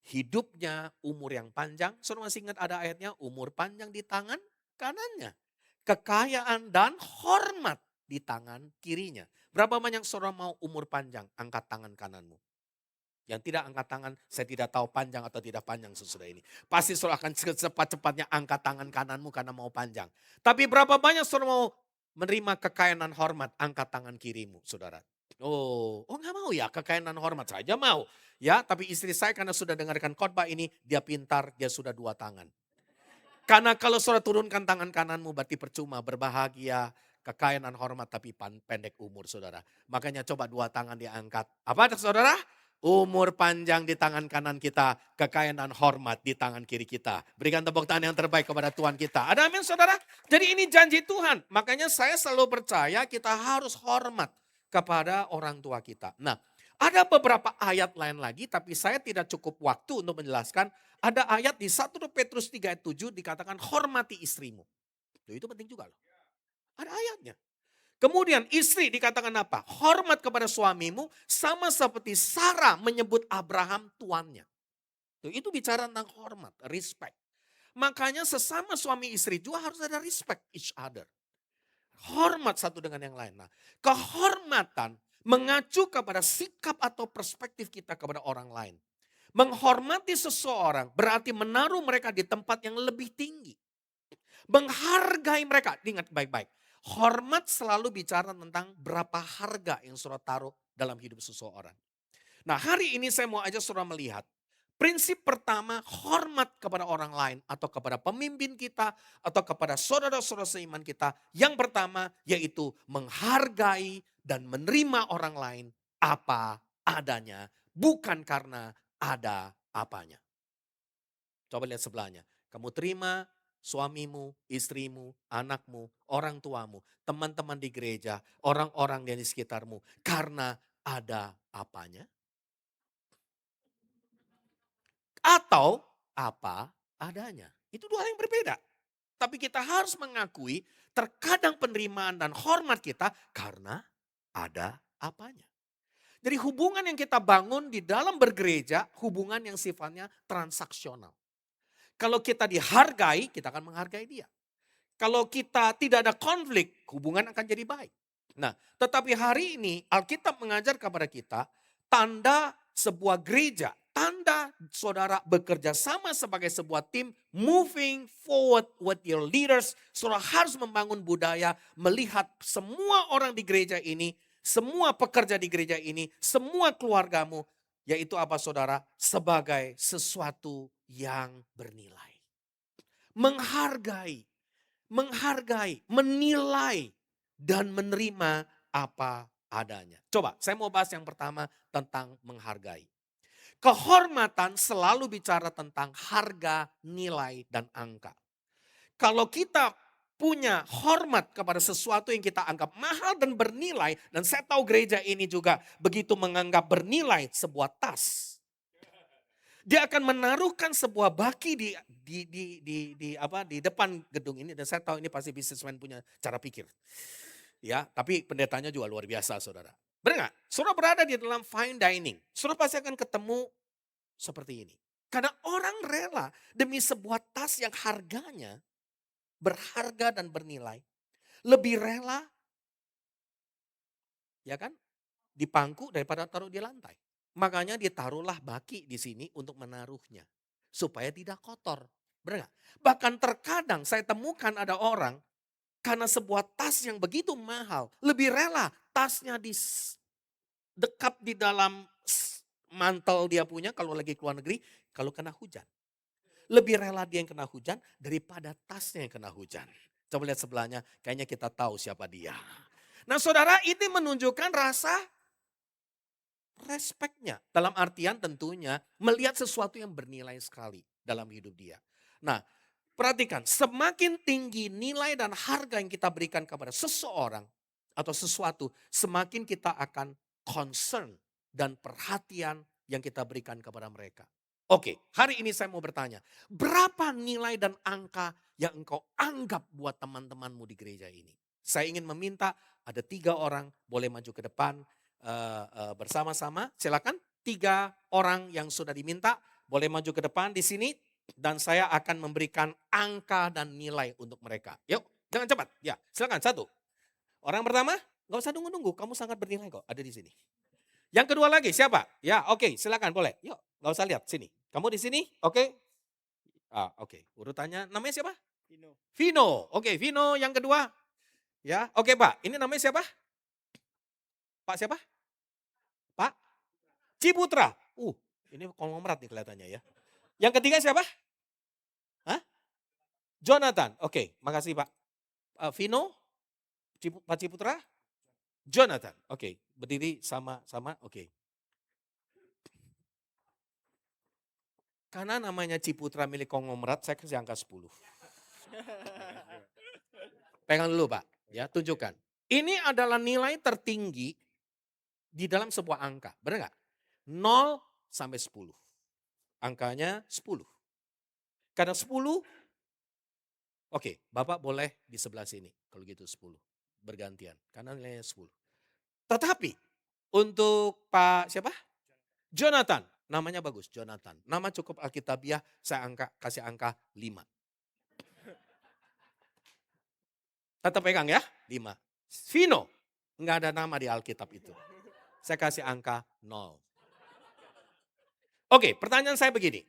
Hidupnya umur yang panjang, saudara masih ingat ada ayatnya, umur panjang di tangan kanannya. Kekayaan dan hormat di tangan kirinya. Berapa banyak saudara mau umur panjang? Angkat tangan kananmu. Yang tidak angkat tangan, saya tidak tahu panjang atau tidak panjang sesudah ini. Pasti saudara akan secepat-cepatnya angkat tangan kananmu karena mau panjang. Tapi berapa banyak saudara mau menerima kekayaan dan hormat? Angkat tangan kirimu, saudara. Oh nggak mau ya, kekayaan dan hormat saja mau. Ya, tapi istri saya karena sudah dengarkan khotbah ini, dia pintar, dia sudah 2 tangan. Karena kalau saudara turunkan tangan kananmu berarti percuma, berbahagia, kekayaan dan hormat tapi pendek umur saudara. Makanya coba 2 tangan diangkat. Apa saudara? Umur panjang di tangan kanan kita, kekayaan dan hormat di tangan kiri kita. Berikan tepuk tangan yang terbaik kepada Tuhan kita. Ada amin saudara? Jadi ini janji Tuhan. Makanya saya selalu percaya kita harus hormat kepada orang tua kita. Nah, ada beberapa ayat lain lagi tapi saya tidak cukup waktu untuk menjelaskan. Ada ayat di 1 Petrus 3 ayat 7 dikatakan hormati istrimu. Itu penting juga loh. Ada ayatnya. Kemudian istri dikatakan apa? Hormat kepada suamimu sama seperti Sarah menyebut Abraham tuannya. Itu bicara tentang hormat, respect. Makanya sesama suami istri juga harus ada respect each other. Hormat satu dengan yang lain. Nah, kehormatan mengacu kepada sikap atau perspektif kita kepada orang lain. Menghormati seseorang berarti menaruh mereka di tempat yang lebih tinggi. Menghargai mereka, ingat baik-baik. Hormat selalu bicara tentang berapa harga yang saudara taruh dalam hidup seseorang. Nah hari ini saya mau ajak saudara melihat. Prinsip pertama, hormat kepada orang lain atau kepada pemimpin kita atau kepada saudara-saudara seiman kita. Yang pertama yaitu menghargai dan menerima orang lain apa adanya. Bukan karena ada apanya. Coba lihat sebelahnya. Kamu terima suamimu, istrimu, anakmu, orang tuamu, teman-teman di gereja, orang-orang di sekitarmu. Karena ada apanya? Atau apa adanya. Itu dua hal yang berbeda. Tapi kita harus mengakui terkadang penerimaan dan hormat kita karena ada apanya. Jadi hubungan yang kita bangun di dalam bergereja, hubungan yang sifatnya transaksional. Kalau kita dihargai, kita akan menghargai dia. Kalau kita tidak ada konflik, hubungan akan jadi baik. Nah, tetapi hari ini Alkitab mengajar kepada kita, tanda sebuah gereja, tanda saudara bekerja sama sebagai sebuah tim, moving forward with your leaders, saudara harus membangun budaya, melihat semua orang di gereja ini, semua pekerja di gereja ini, semua keluargamu, yaitu apa saudara? Sebagai sesuatu yang bernilai. Menghargai, menilai, dan menerima apa adanya. Coba saya mau bahas yang pertama tentang menghargai. Kehormatan selalu bicara tentang harga, nilai, dan angka. Kalau kita punya hormat kepada sesuatu yang kita anggap mahal dan bernilai, dan saya tahu gereja ini juga begitu menganggap bernilai sebuah tas. Dia akan menaruhkan sebuah baki di depan gedung ini, dan saya tahu ini pasti bisnismen punya cara pikir. Ya, tapi pendetanya juga luar biasa, saudara. Benar nggak? Saudara berada di dalam fine dining, saudara pasti akan ketemu seperti ini. Karena orang rela demi sebuah tas yang harganya berharga dan bernilai, Lebih rela, ya kan, dipangku daripada taruh di lantai. Makanya ditaruhlah baki di sini untuk menaruhnya. Supaya tidak kotor. Benar nggak? Bahkan terkadang saya temukan ada orang karena sebuah tas yang begitu mahal. Lebih rela tasnya dekap di dalam mantel dia punya kalau lagi keluar negeri. Kalau kena hujan. Lebih rela dia yang kena hujan daripada tasnya yang kena hujan. Coba lihat sebelahnya, kayaknya kita tahu siapa dia. Nah saudara, ini menunjukkan rasa respeknya. Dalam artian tentunya melihat sesuatu yang bernilai sekali dalam hidup dia. Nah perhatikan, semakin tinggi nilai dan harga yang kita berikan kepada seseorang atau sesuatu, semakin kita akan concern dan perhatian yang kita berikan kepada mereka. Oke, hari ini saya mau bertanya, berapa nilai dan angka yang engkau anggap buat teman-temanmu di gereja ini? Saya ingin meminta ada 3 orang boleh maju ke depan bersama-sama. Silakan 3 orang yang sudah diminta boleh maju ke depan di sini dan saya akan memberikan angka dan nilai untuk mereka. Yuk, jangan cepat. Ya, silakan 1. Orang pertama, nggak usah nunggu-nunggu, kamu sangat bernilai kok, ada di sini. Yang kedua lagi siapa? Ya, oke, silakan boleh. Yuk, nggak usah lihat sini. Kamu di sini? Oke. Oke. Urutannya namanya siapa? Vino. Oke, Vino yang kedua. Ya, oke Pak. Ini namanya siapa? Pak siapa? Pak Ciputra. Ini konglomerat nih kelihatannya ya. Yang ketiga siapa? Hah? Jonathan. Oke, makasih Pak. Vino, Pak Ciputra, Jonathan. Oke, berdiri sama-sama. Oke. Karena namanya Ciputra milik konglomerat, saya kasih angka 10. Pegang dulu Pak, ya tunjukkan. Ini adalah nilai tertinggi di dalam sebuah angka, benar nggak? 0 sampai 10. Angkanya 10. Karena 10, oke, Bapak boleh di sebelah sini, kalau gitu 10. Bergantian, karena nilainya 10. Tetapi untuk Pak siapa? Jonathan, namanya bagus, Jonathan. Nama cukup alkitabiah, saya kasih angka 5. Tetap pegang ya, 5. Vino, nggak ada nama di Alkitab itu. Saya kasih angka 0. Oke, pertanyaan saya begini.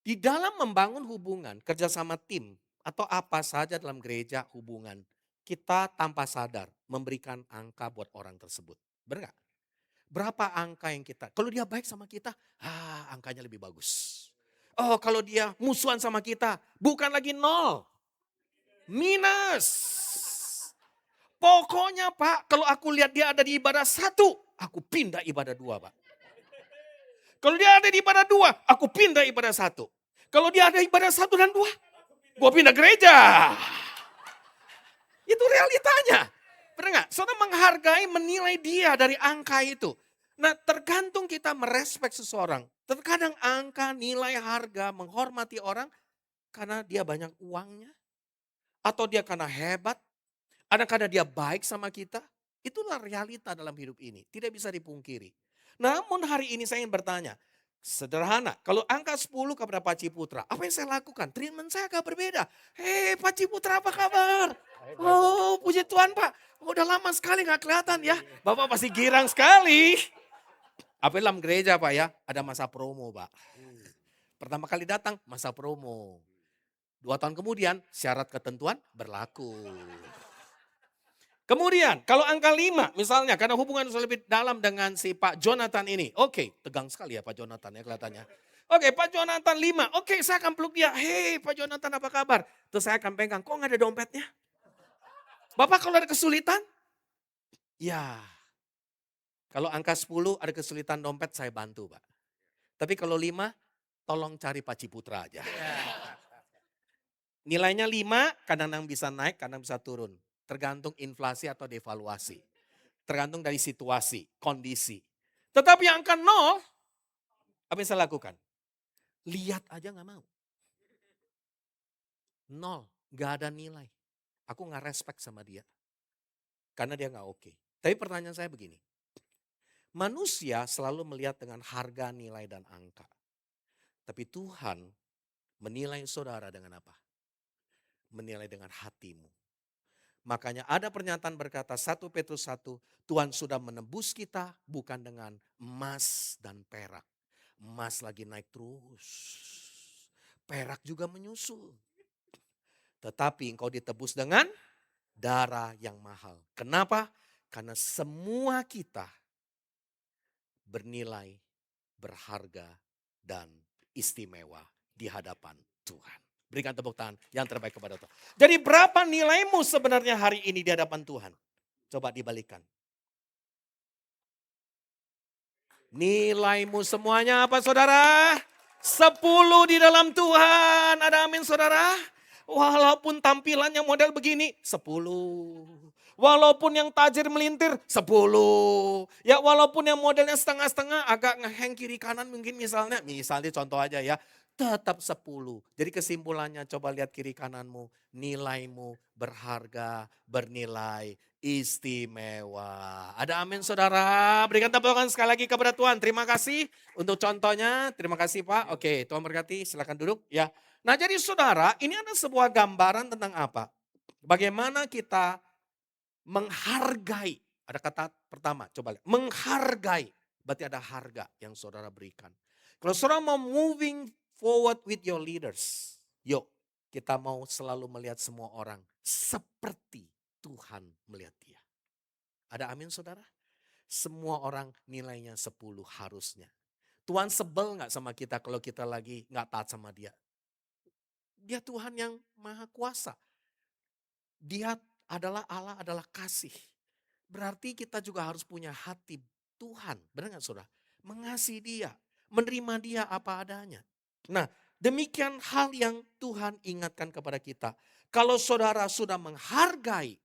Di dalam membangun hubungan, kerjasama tim, atau apa saja dalam gereja hubungan, kita tanpa sadar memberikan angka buat orang tersebut. Benar nggak? Berapa angka yang kita, kalau dia baik sama kita, angkanya lebih bagus. Oh kalau dia musuhan sama kita, bukan lagi 0. Minus. Pokoknya Pak, kalau aku lihat dia ada di ibadah 1, aku pindah ibadah 2 Pak. Kalau dia ada di ibadah 2, aku pindah ibadah 1. Kalau dia ada ibadah 1 dan 2, gua pindah gereja. Itu realitanya. Benar nggak? Saudara menghargai, menilai dia dari angka itu. Nah tergantung kita merespek seseorang. Terkadang angka, nilai, harga, menghormati orang karena dia banyak uangnya. Atau dia karena hebat. Ada karena dia baik sama kita. Itulah realita dalam hidup ini. Tidak bisa dipungkiri. Namun hari ini saya ingin bertanya. Sederhana, kalau angka 10 kepada Pak Ciputra, apa yang saya lakukan? Treatment saya agak berbeda. Hei Pak Ciputra apa kabar? Oh puji Tuhan Pak, udah lama sekali gak kelihatan ya. Bapak pasti girang sekali. Apa dalam gereja Pak ya, ada masa promo Pak. Pertama kali datang masa promo. 2 tahun kemudian syarat ketentuan berlaku. Kemudian kalau angka 5 misalnya karena hubungan lebih dalam dengan si Pak Jonathan ini. Oke, tegang sekali ya Pak Jonathan ya kelihatannya. Oke Pak Jonathan 5, oke saya akan peluk dia. Hei Pak Jonathan apa kabar? Terus saya akan pegang, kok gak ada dompetnya? Bapak kalau ada kesulitan? Ya, kalau angka 10 ada kesulitan dompet saya bantu Pak. Tapi kalau 5, tolong cari Pak Ciputra aja. Nilainya 5, kadang-kadang bisa naik, kadang bisa turun. Tergantung inflasi atau devaluasi. Tergantung dari situasi, kondisi. Tetapi angka 0, apa yang saya lakukan? Lihat aja gak mau. 0, gak ada nilai. Aku gak respect sama dia. Karena dia gak oke. Tapi pertanyaan saya begini. Manusia selalu melihat dengan harga, nilai, dan angka. Tapi Tuhan menilai saudara dengan apa? Menilai dengan hatimu. Makanya ada pernyataan berkata 1 Petrus 1, Tuhan sudah menebus kita bukan dengan emas dan perak. Emas lagi naik terus. Perak juga menyusul. Tetapi engkau ditebus dengan darah yang mahal. Kenapa? Karena semua kita bernilai, berharga, dan istimewa di hadapan Tuhan. Berikan tepuk tangan yang terbaik kepada Tuhan. Jadi berapa nilaimu sebenarnya hari ini di hadapan Tuhan? Coba dibalikan. Nilaimu semuanya apa saudara? 10 di dalam Tuhan. Ada amin saudara? Walaupun tampilannya model begini, 10. Walaupun yang tajir melintir, 10. Ya walaupun yang modelnya setengah-setengah agak ngeheng kiri kanan mungkin misalnya. Misalnya contoh aja ya. Tetap 10. Jadi kesimpulannya coba lihat kiri kananmu. Nilaimu berharga, bernilai, istimewa. Ada amin saudara. Berikan tepuk tangan sekali lagi kepada Tuhan. Terima kasih untuk contohnya. Terima kasih Pak. Oke, Tuhan berkati. Silakan duduk ya. Nah jadi saudara, ini ada sebuah gambaran tentang apa? Bagaimana kita menghargai. Ada kata pertama, coba lihat. Menghargai. Berarti ada harga yang saudara berikan. Kalau saudara mau moving forward with your leaders. Yuk, kita mau selalu melihat semua orang seperti Tuhan melihat dia. Ada amin saudara? Semua orang nilainya 10 harusnya. Tuhan sebel gak sama kita kalau kita lagi gak taat sama dia? Dia Tuhan yang maha kuasa. Dia adalah Allah, adalah kasih. Berarti kita juga harus punya hati Tuhan. Benar gak saudara? Mengasihi dia, menerima dia apa adanya. Nah, demikian hal yang Tuhan ingatkan kepada kita. Kalau saudara sudah menghargai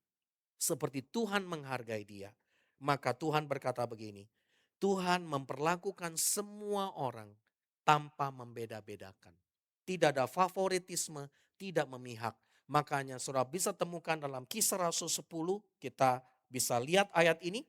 seperti Tuhan menghargai dia, maka Tuhan berkata begini, Tuhan memperlakukan semua orang tanpa membeda-bedakan. Tidak ada favoritisme, tidak memihak. Makanya saudara bisa temukan dalam Kisah Rasul 10, kita bisa lihat ayat ini.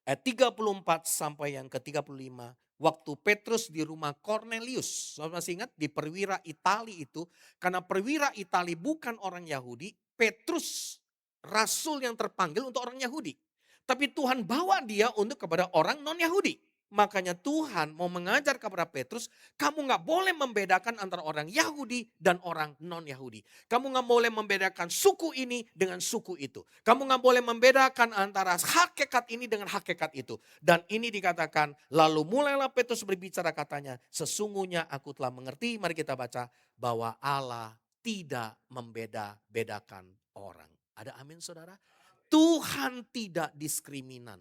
Ayat 34 sampai yang ke-35. Waktu Petrus di rumah Cornelius. Saudara masih ingat di perwira Itali itu. Karena perwira Itali bukan orang Yahudi. Petrus rasul yang terpanggil untuk orang Yahudi. Tapi Tuhan bawa dia untuk kepada orang non-Yahudi. Makanya Tuhan mau mengajar kepada Petrus, kamu gak boleh membedakan antara orang Yahudi dan orang non-Yahudi. Kamu gak boleh membedakan suku ini dengan suku itu. Kamu gak boleh membedakan antara hakikat ini dengan hakikat itu. Dan ini dikatakan, lalu mulailah Petrus berbicara katanya, sesungguhnya aku telah mengerti, mari kita baca, bahwa Allah tidak membeda-bedakan orang. Ada amin saudara? Tuhan tidak diskriminan.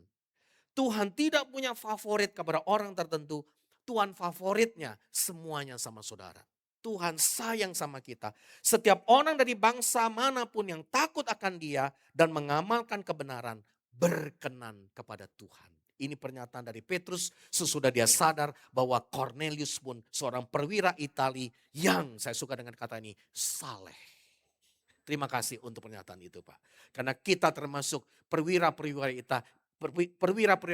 Tuhan tidak punya favorit kepada orang tertentu. Tuhan favoritnya semuanya sama saudara. Tuhan sayang sama kita. Setiap orang dari bangsa manapun yang takut akan dia dan mengamalkan kebenaran berkenan kepada Tuhan. Ini pernyataan dari Petrus sesudah dia sadar bahwa Cornelius pun seorang perwira Itali yang saya suka dengan kata ini saleh. Terima kasih untuk pernyataan itu Pak. Karena kita termasuk perwira-perwira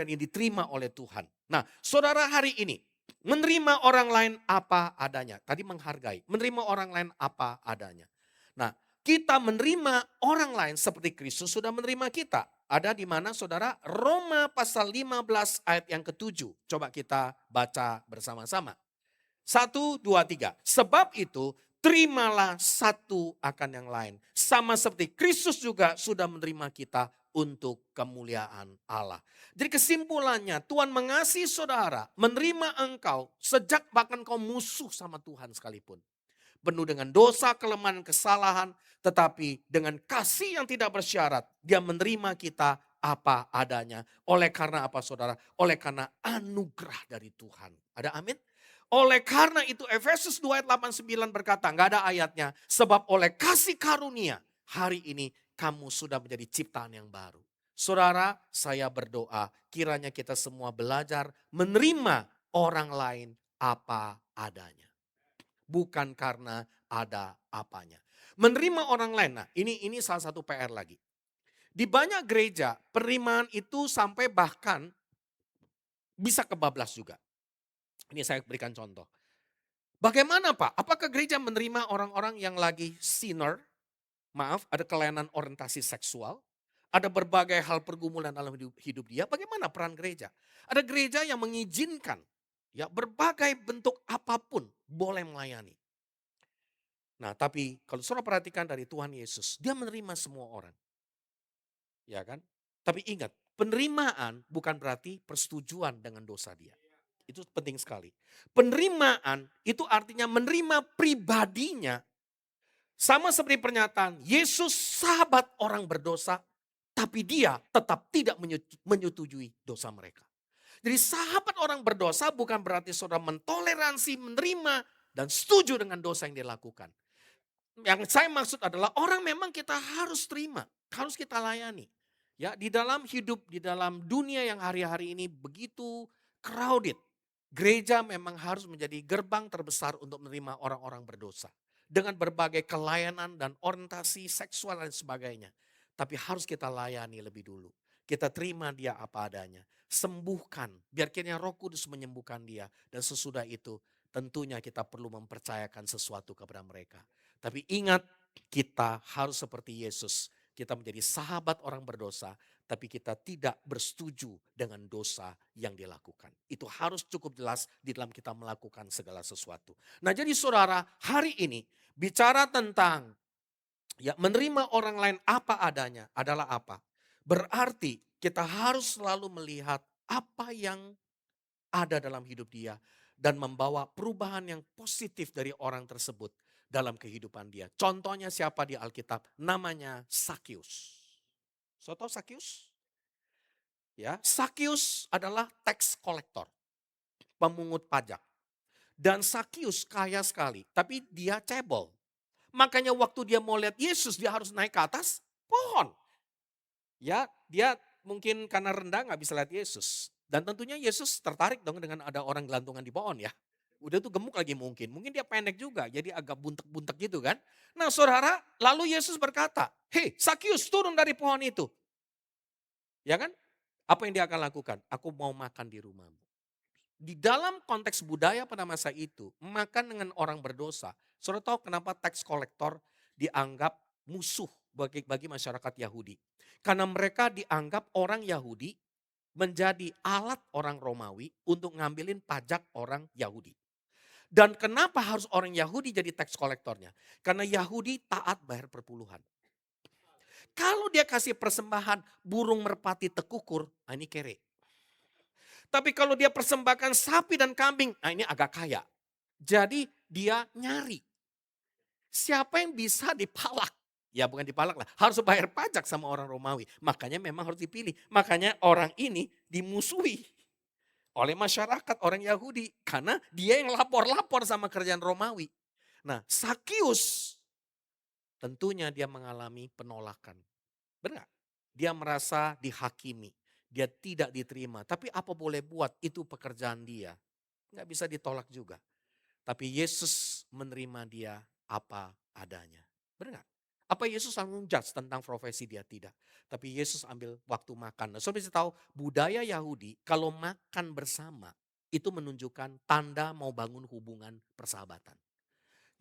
yang diterima oleh Tuhan. Nah saudara hari ini menerima orang lain apa adanya. Tadi menghargai, menerima orang lain apa adanya. Nah kita menerima orang lain seperti Kristus sudah menerima kita. Ada di mana saudara? Roma pasal 15 ayat yang ke-7. Coba kita baca bersama-sama. 1, 2, 3. Sebab itu terimalah satu akan yang lain. Sama seperti Kristus juga sudah menerima kita untuk kemuliaan Allah. Jadi kesimpulannya Tuhan mengasihi saudara, menerima engkau sejak bahkan kau musuh sama Tuhan sekalipun. Penuh dengan dosa, kelemahan, kesalahan, tetapi dengan kasih yang tidak bersyarat, dia menerima kita apa adanya. Oleh karena apa saudara? Oleh karena anugerah dari Tuhan. Ada amin? Oleh karena itu Efesus 2 ayat 8-9 berkata, enggak ada ayatnya. Sebab oleh kasih karunia hari ini kamu sudah menjadi ciptaan yang baru. Saudara, saya berdoa kiranya kita semua belajar menerima orang lain apa adanya. Bukan karena ada apanya. Menerima orang lain, nah ini salah satu PR lagi. Di banyak gereja penerimaan itu sampai bahkan bisa kebablas juga. Ini saya berikan contoh. Bagaimana Pak? Apakah gereja menerima orang-orang yang lagi sinner, ada kelainan orientasi seksual, ada berbagai hal pergumulan dalam hidup dia, bagaimana peran gereja? Ada gereja yang mengizinkan ya berbagai bentuk apapun boleh melayani. Nah, tapi kalau saudara perhatikan dari Tuhan Yesus, dia menerima semua orang. Ya kan? Tapi ingat, penerimaan bukan berarti persetujuan dengan dosa dia. Itu penting sekali. Penerimaan itu artinya menerima pribadinya. Sama seperti pernyataan, Yesus sahabat orang berdosa, tapi dia tetap tidak menyetujui dosa mereka. Jadi sahabat orang berdosa bukan berarti saudara mentoleransi, menerima, dan setuju dengan dosa yang dia lakukan. Yang saya maksud adalah orang memang kita harus terima, harus kita layani. Ya, di dalam hidup, di dalam dunia yang hari-hari ini begitu crowded, gereja memang harus menjadi gerbang terbesar untuk menerima orang-orang berdosa. Dengan berbagai kelayanan dan orientasi seksual dan sebagainya. Tapi harus kita layani lebih dulu. Kita terima dia apa adanya. Sembuhkan, biar kiranya Roh Kudus menyembuhkan dia. Dan sesudah itu tentunya kita perlu mempercayakan sesuatu kepada mereka. Tapi ingat, kita harus seperti Yesus. Kita menjadi sahabat orang berdosa, tapi kita tidak bersetuju dengan dosa yang dilakukan. Itu harus cukup jelas di dalam kita melakukan segala sesuatu. Nah, jadi saudara, hari ini bicara tentang ya menerima orang lain apa adanya adalah apa? Berarti kita harus selalu melihat apa yang ada dalam hidup dia dan membawa perubahan yang positif dari orang tersebut dalam kehidupan dia. Contohnya siapa di Alkitab? Namanya Sakius. So tahu Sakius? Ya, Sakius adalah tax collector, pemungut pajak. Dan Sakius kaya sekali, tapi dia cebol. Makanya waktu dia mau lihat Yesus, dia harus naik ke atas pohon. Ya, dia mungkin karena rendah nggak bisa lihat Yesus. Dan tentunya Yesus tertarik dong dengan ada orang gelantungan di pohon ya. Udah tuh gemuk lagi mungkin. Mungkin dia pendek juga, jadi agak buntek-buntek gitu kan. Nah saudara, lalu Yesus berkata, "Hei Sakius, turun dari pohon itu." Ya kan? Apa yang dia akan lakukan? "Aku mau makan di rumahmu." Di dalam konteks budaya pada masa itu, makan dengan orang berdosa. Saudara tahu kenapa tax collector dianggap musuh bagi masyarakat Yahudi? Karena mereka dianggap orang Yahudi menjadi alat orang Romawi untuk ngambilin pajak orang Yahudi. Dan kenapa harus orang Yahudi jadi tax collectornya? Karena Yahudi taat bayar perpuluhan. Kalau dia kasih persembahan burung merpati tekukur, ini kere. Tapi kalau dia persembahkan sapi dan kambing, ini agak kaya. Jadi dia nyari. Siapa yang bisa dipalak? Ya bukan dipalak lah, harus bayar pajak sama orang Romawi. Makanya memang harus dipilih. Makanya orang ini dimusuhi oleh masyarakat orang Yahudi. Karena dia yang lapor-lapor sama kerajaan Romawi. Nah Sakius tentunya dia mengalami penolakan. Benar? Dia merasa dihakimi. Dia tidak diterima. Tapi apa boleh buat, itu pekerjaan dia. Nggak bisa ditolak juga. Tapi Yesus menerima dia apa adanya. Benar? Apa Yesus langsung judge tentang profesi dia? Tidak. Tapi Yesus ambil waktu makan. Nah, saudara bisa tahu budaya Yahudi kalau makan bersama itu menunjukkan tanda mau bangun hubungan persahabatan.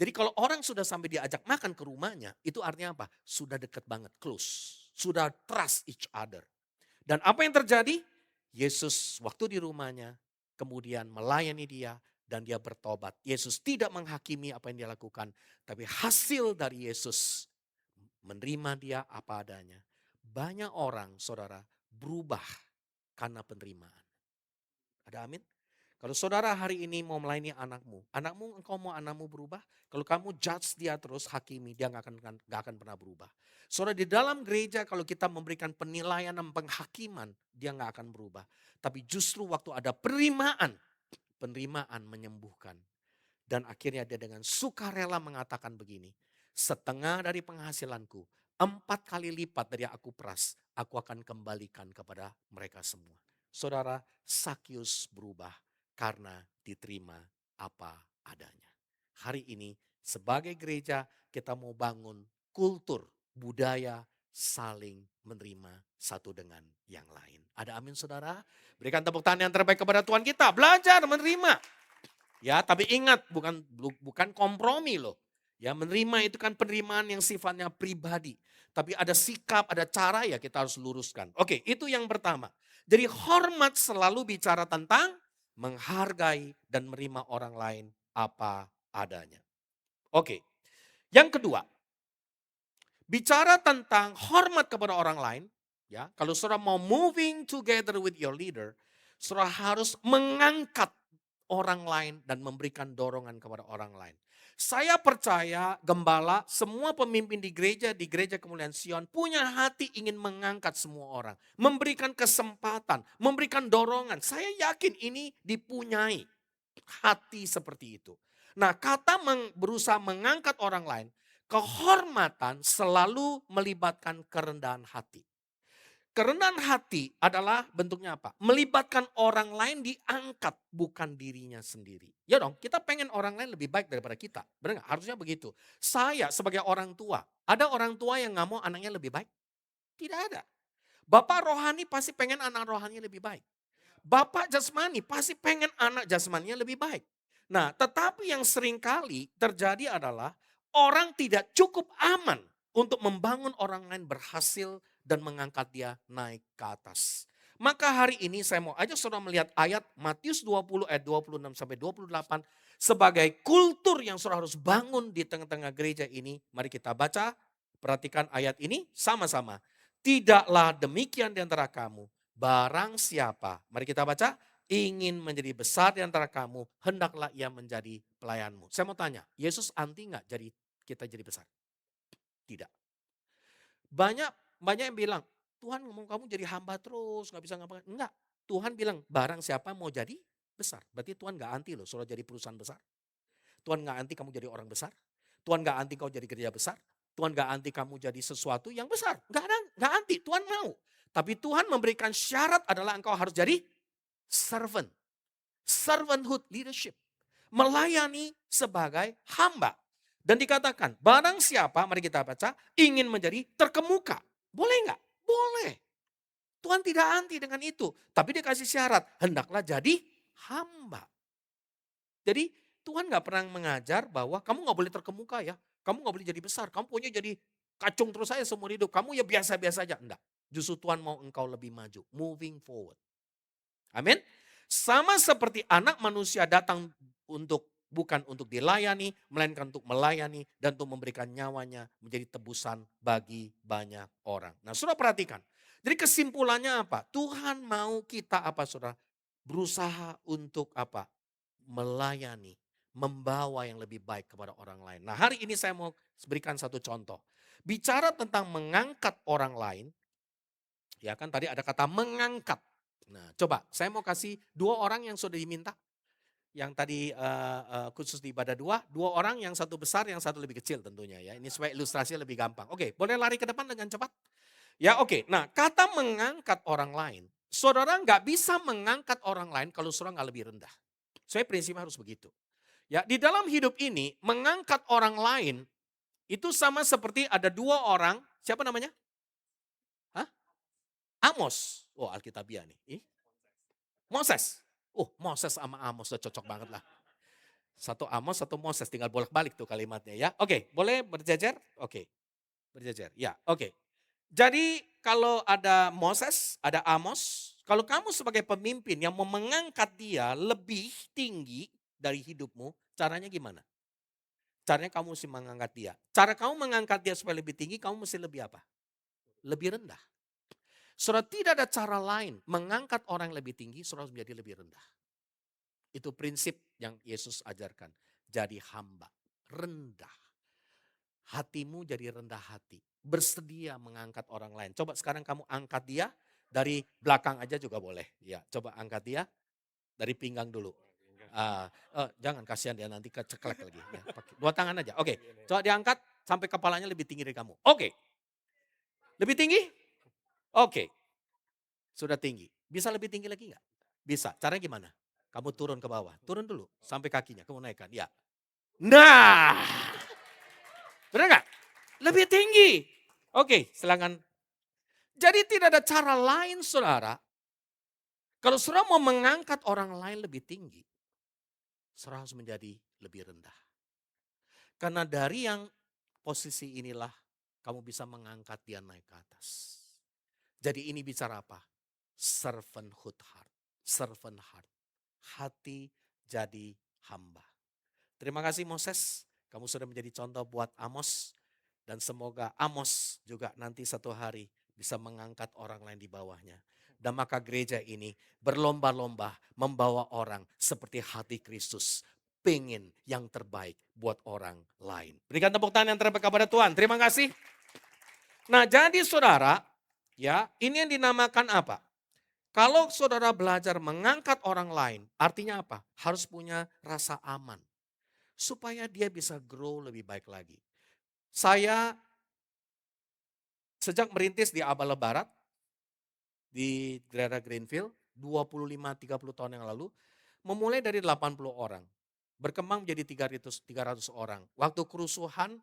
Jadi kalau orang sudah sampai diajak makan ke rumahnya, itu artinya apa? Sudah dekat banget, close. Sudah trust each other. Dan apa yang terjadi? Yesus waktu di rumahnya kemudian melayani dia dan dia bertobat. Yesus tidak menghakimi apa yang dia lakukan. Tapi hasil dari Yesus menerima dia apa adanya. Banyak orang saudara berubah karena penerimaan. Ada amin? Kalau saudara hari ini mau melayani anakmu engkau mau anakmu berubah? Kalau kamu judge dia terus, hakimi, dia gak akan pernah berubah. Saudara di dalam gereja kalau kita memberikan penilaian dan penghakiman, dia gak akan berubah. Tapi justru waktu ada penerimaan menyembuhkan. Dan akhirnya dia dengan sukarela mengatakan begini, setengah dari penghasilanku, 4 kali lipat dari aku peras, aku akan kembalikan kepada mereka semua. Saudara, Sakius berubah karena diterima apa adanya. Hari ini sebagai gereja kita mau bangun kultur, budaya saling menerima satu dengan yang lain. Ada amin saudara? Berikan tepuk tangan yang terbaik kepada Tuhan kita. Belajar menerima. Ya, tapi ingat bukan kompromi loh. Ya, menerima itu kan penerimaan yang sifatnya pribadi. Tapi ada sikap, ada cara ya kita harus luruskan. Oke, itu yang pertama. Jadi hormat selalu bicara tentang menghargai dan menerima orang lain apa adanya. Oke, yang kedua, bicara tentang hormat kepada orang lain, ya, kalau saudara mau moving together with your leader, saudara harus mengangkat orang lain dan memberikan dorongan kepada orang lain. Saya percaya gembala, semua pemimpin di gereja Kemuliaan Sion punya hati ingin mengangkat semua orang. Memberikan kesempatan, memberikan dorongan. Saya yakin ini dipunyai hati seperti itu. Nah, kata berusaha mengangkat orang lain, kehormatan selalu melibatkan kerendahan hati. Kerendahan hati adalah bentuknya apa? Melibatkan orang lain diangkat, bukan dirinya sendiri. Ya dong, kita pengen orang lain lebih baik daripada kita. Benar nggak? Harusnya begitu. Saya sebagai orang tua, ada orang tua yang nggak mau anaknya lebih baik? Tidak ada. Bapak rohani pasti pengen anak rohaninya lebih baik. Bapak jasmani pasti pengen anak jasmaninya lebih baik. Nah, tetapi yang seringkali terjadi adalah orang tidak cukup aman untuk membangun orang lain berhasil dan mengangkat dia naik ke atas. Maka hari ini saya mau ajak saudara melihat ayat Matius 20 ayat 26 sampai 28 sebagai kultur yang saudara harus bangun di tengah-tengah gereja ini. Mari kita baca, perhatikan ayat ini sama-sama. Tidaklah demikian di antara kamu, barang siapa, mari kita baca, ingin menjadi besar di antara kamu, hendaklah ia menjadi pelayanmu. Saya mau tanya, Yesus anti nggak kita jadi besar? Tidak. Banyak yang bilang, Tuhan ngomong kamu jadi hamba terus, nggak bisa ngapain. Enggak, Tuhan bilang barang siapa mau jadi besar. Berarti Tuhan nggak anti loh, soal jadi perusahaan besar. Tuhan nggak anti kamu jadi orang besar. Tuhan nggak anti kau jadi gereja besar. Tuhan nggak anti kamu jadi sesuatu yang besar. Nggak anti, Tuhan mau. Tapi Tuhan memberikan syarat adalah engkau harus jadi servant. Servanthood leadership. Melayani sebagai hamba. Dan dikatakan, barang siapa, mari kita baca, ingin menjadi terkemuka. Boleh nggak? Boleh. Tuhan tidak anti dengan itu. Tapi dia kasih syarat, hendaklah jadi hamba. Jadi Tuhan nggak pernah mengajar bahwa kamu nggak boleh terkemuka ya. Kamu nggak boleh jadi besar. Kamu punya jadi kacung terus saja seumur hidup. Kamu ya biasa-biasa aja. Enggak. Justru Tuhan mau engkau lebih maju. Moving forward. Amin. Sama seperti anak manusia datang bukan untuk dilayani, melainkan untuk melayani dan untuk memberikan nyawanya menjadi tebusan bagi banyak orang. Nah, saudara perhatikan. Jadi kesimpulannya apa? Tuhan mau kita apa saudara? Berusaha untuk apa? Melayani, membawa yang lebih baik kepada orang lain. Nah, hari ini saya mau berikan satu contoh. Bicara tentang mengangkat orang lain, ya kan tadi ada kata mengangkat. Nah, coba saya mau kasih 2 orang yang sudah diminta. Yang tadi khusus di ibadah 2 orang, yang satu besar, yang satu lebih kecil tentunya ya. Ini supaya ilustrasinya lebih gampang. Oke, boleh lari ke depan dengan cepat? Ya oke, nah kata mengangkat orang lain. Saudara nggak bisa mengangkat orang lain kalau saudara nggak lebih rendah. Saya prinsipnya harus begitu. Ya, di dalam hidup ini mengangkat orang lain itu sama seperti ada 2 orang, siapa namanya? Hah? Amos. Oh, Alkitabiah nih. Moses. Oh, Moses sama Amos udah cocok banget lah. Satu Amos, satu Moses, tinggal bolak-balik tuh kalimatnya ya. Oke, boleh berjejer? Oke. Berjejer. Ya, oke. Jadi kalau ada Moses, ada Amos, kalau kamu sebagai pemimpin yang mau mengangkat dia lebih tinggi dari hidupmu, caranya gimana? Caranya kamu mesti mengangkat dia. Cara kamu mengangkat dia supaya lebih tinggi, kamu mesti lebih apa? Lebih rendah. Saudara, tidak ada cara lain mengangkat orang yang lebih tinggi, saudara harus menjadi lebih rendah. Itu prinsip yang Yesus ajarkan. Jadi hamba, rendah. Hatimu jadi rendah hati. Bersedia mengangkat orang lain. Coba sekarang kamu angkat dia dari belakang aja juga boleh. Ya, coba angkat dia dari pinggang dulu. Jangan, kasihan dia nanti keceklek lagi. Ya, pakai 2 tangan aja. Oke, coba diangkat sampai kepalanya lebih tinggi dari kamu. Oke. Lebih tinggi? Oke. Sudah tinggi. Bisa lebih tinggi lagi enggak? Bisa. Caranya gimana? Kamu turun ke bawah. Turun dulu sampai kakinya. Kamu naikkan. Ya. Nah. Benar enggak? Lebih tinggi. Oke, silakan. Jadi tidak ada cara lain saudara. Kalau saudara mau mengangkat orang lain lebih tinggi, saudara harus menjadi lebih rendah. Karena dari yang posisi inilah kamu bisa mengangkat dia naik ke atas. Jadi ini bicara apa? Servanthood heart. Servant heart. Hati jadi hamba. Terima kasih Moses. Kamu sudah menjadi contoh buat Amos. Dan semoga Amos juga nanti satu hari bisa mengangkat orang lain di bawahnya. Dan maka gereja ini berlomba-lomba membawa orang seperti hati Kristus. Pengen yang terbaik buat orang lain. Berikan tepuk tangan yang terbaik kepada Tuhan. Terima kasih. Nah jadi saudara, ya ini yang dinamakan apa? Kalau saudara belajar mengangkat orang lain, artinya apa? Harus punya rasa aman. Supaya dia bisa grow lebih baik lagi. Saya sejak merintis di Abala Barat, di daerah Greenfield, 25-30 tahun yang lalu, memulai dari 80 orang. Berkembang menjadi 300 orang. Waktu kerusuhan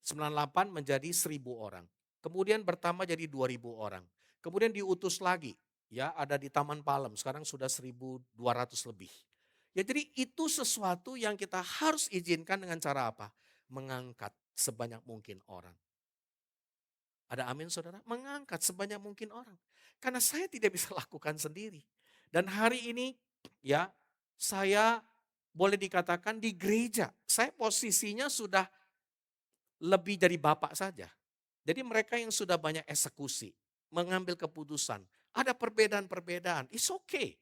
98 menjadi 1000 orang. Kemudian bertambah jadi 2000 orang. Kemudian diutus lagi, ya ada di Taman Palem, sekarang sudah 1200 lebih. Ya jadi itu sesuatu yang kita harus izinkan dengan cara apa? Mengangkat sebanyak mungkin orang. Ada amin saudara? Mengangkat sebanyak mungkin orang. Karena saya tidak bisa lakukan sendiri. Dan hari ini ya saya boleh dikatakan di gereja. Saya posisinya sudah lebih dari bapak saja. Jadi mereka yang sudah banyak eksekusi, mengambil keputusan. Ada perbedaan-perbedaan, it's okay.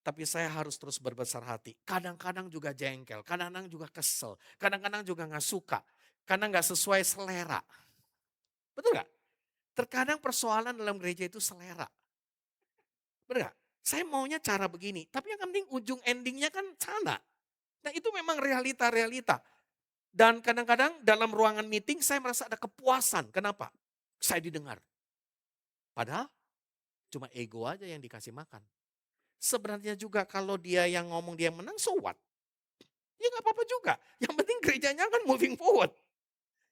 Tapi saya harus terus berbesar hati. Kadang-kadang juga jengkel, kadang-kadang juga kesel, kadang-kadang juga gak suka. Karena gak sesuai selera. Betul gak? Terkadang persoalan dalam gereja itu selera. Benar gak? Saya maunya cara begini, tapi yang penting ujung endingnya kan sana. Nah itu memang realita-realita. Dan kadang-kadang dalam ruangan meeting saya merasa ada kepuasan. Kenapa? Saya didengar. Padahal cuma ego aja yang dikasih makan. Sebenarnya juga kalau dia yang ngomong dia menang, so what? Ya gak apa-apa juga. Yang penting gerejanya kan moving forward.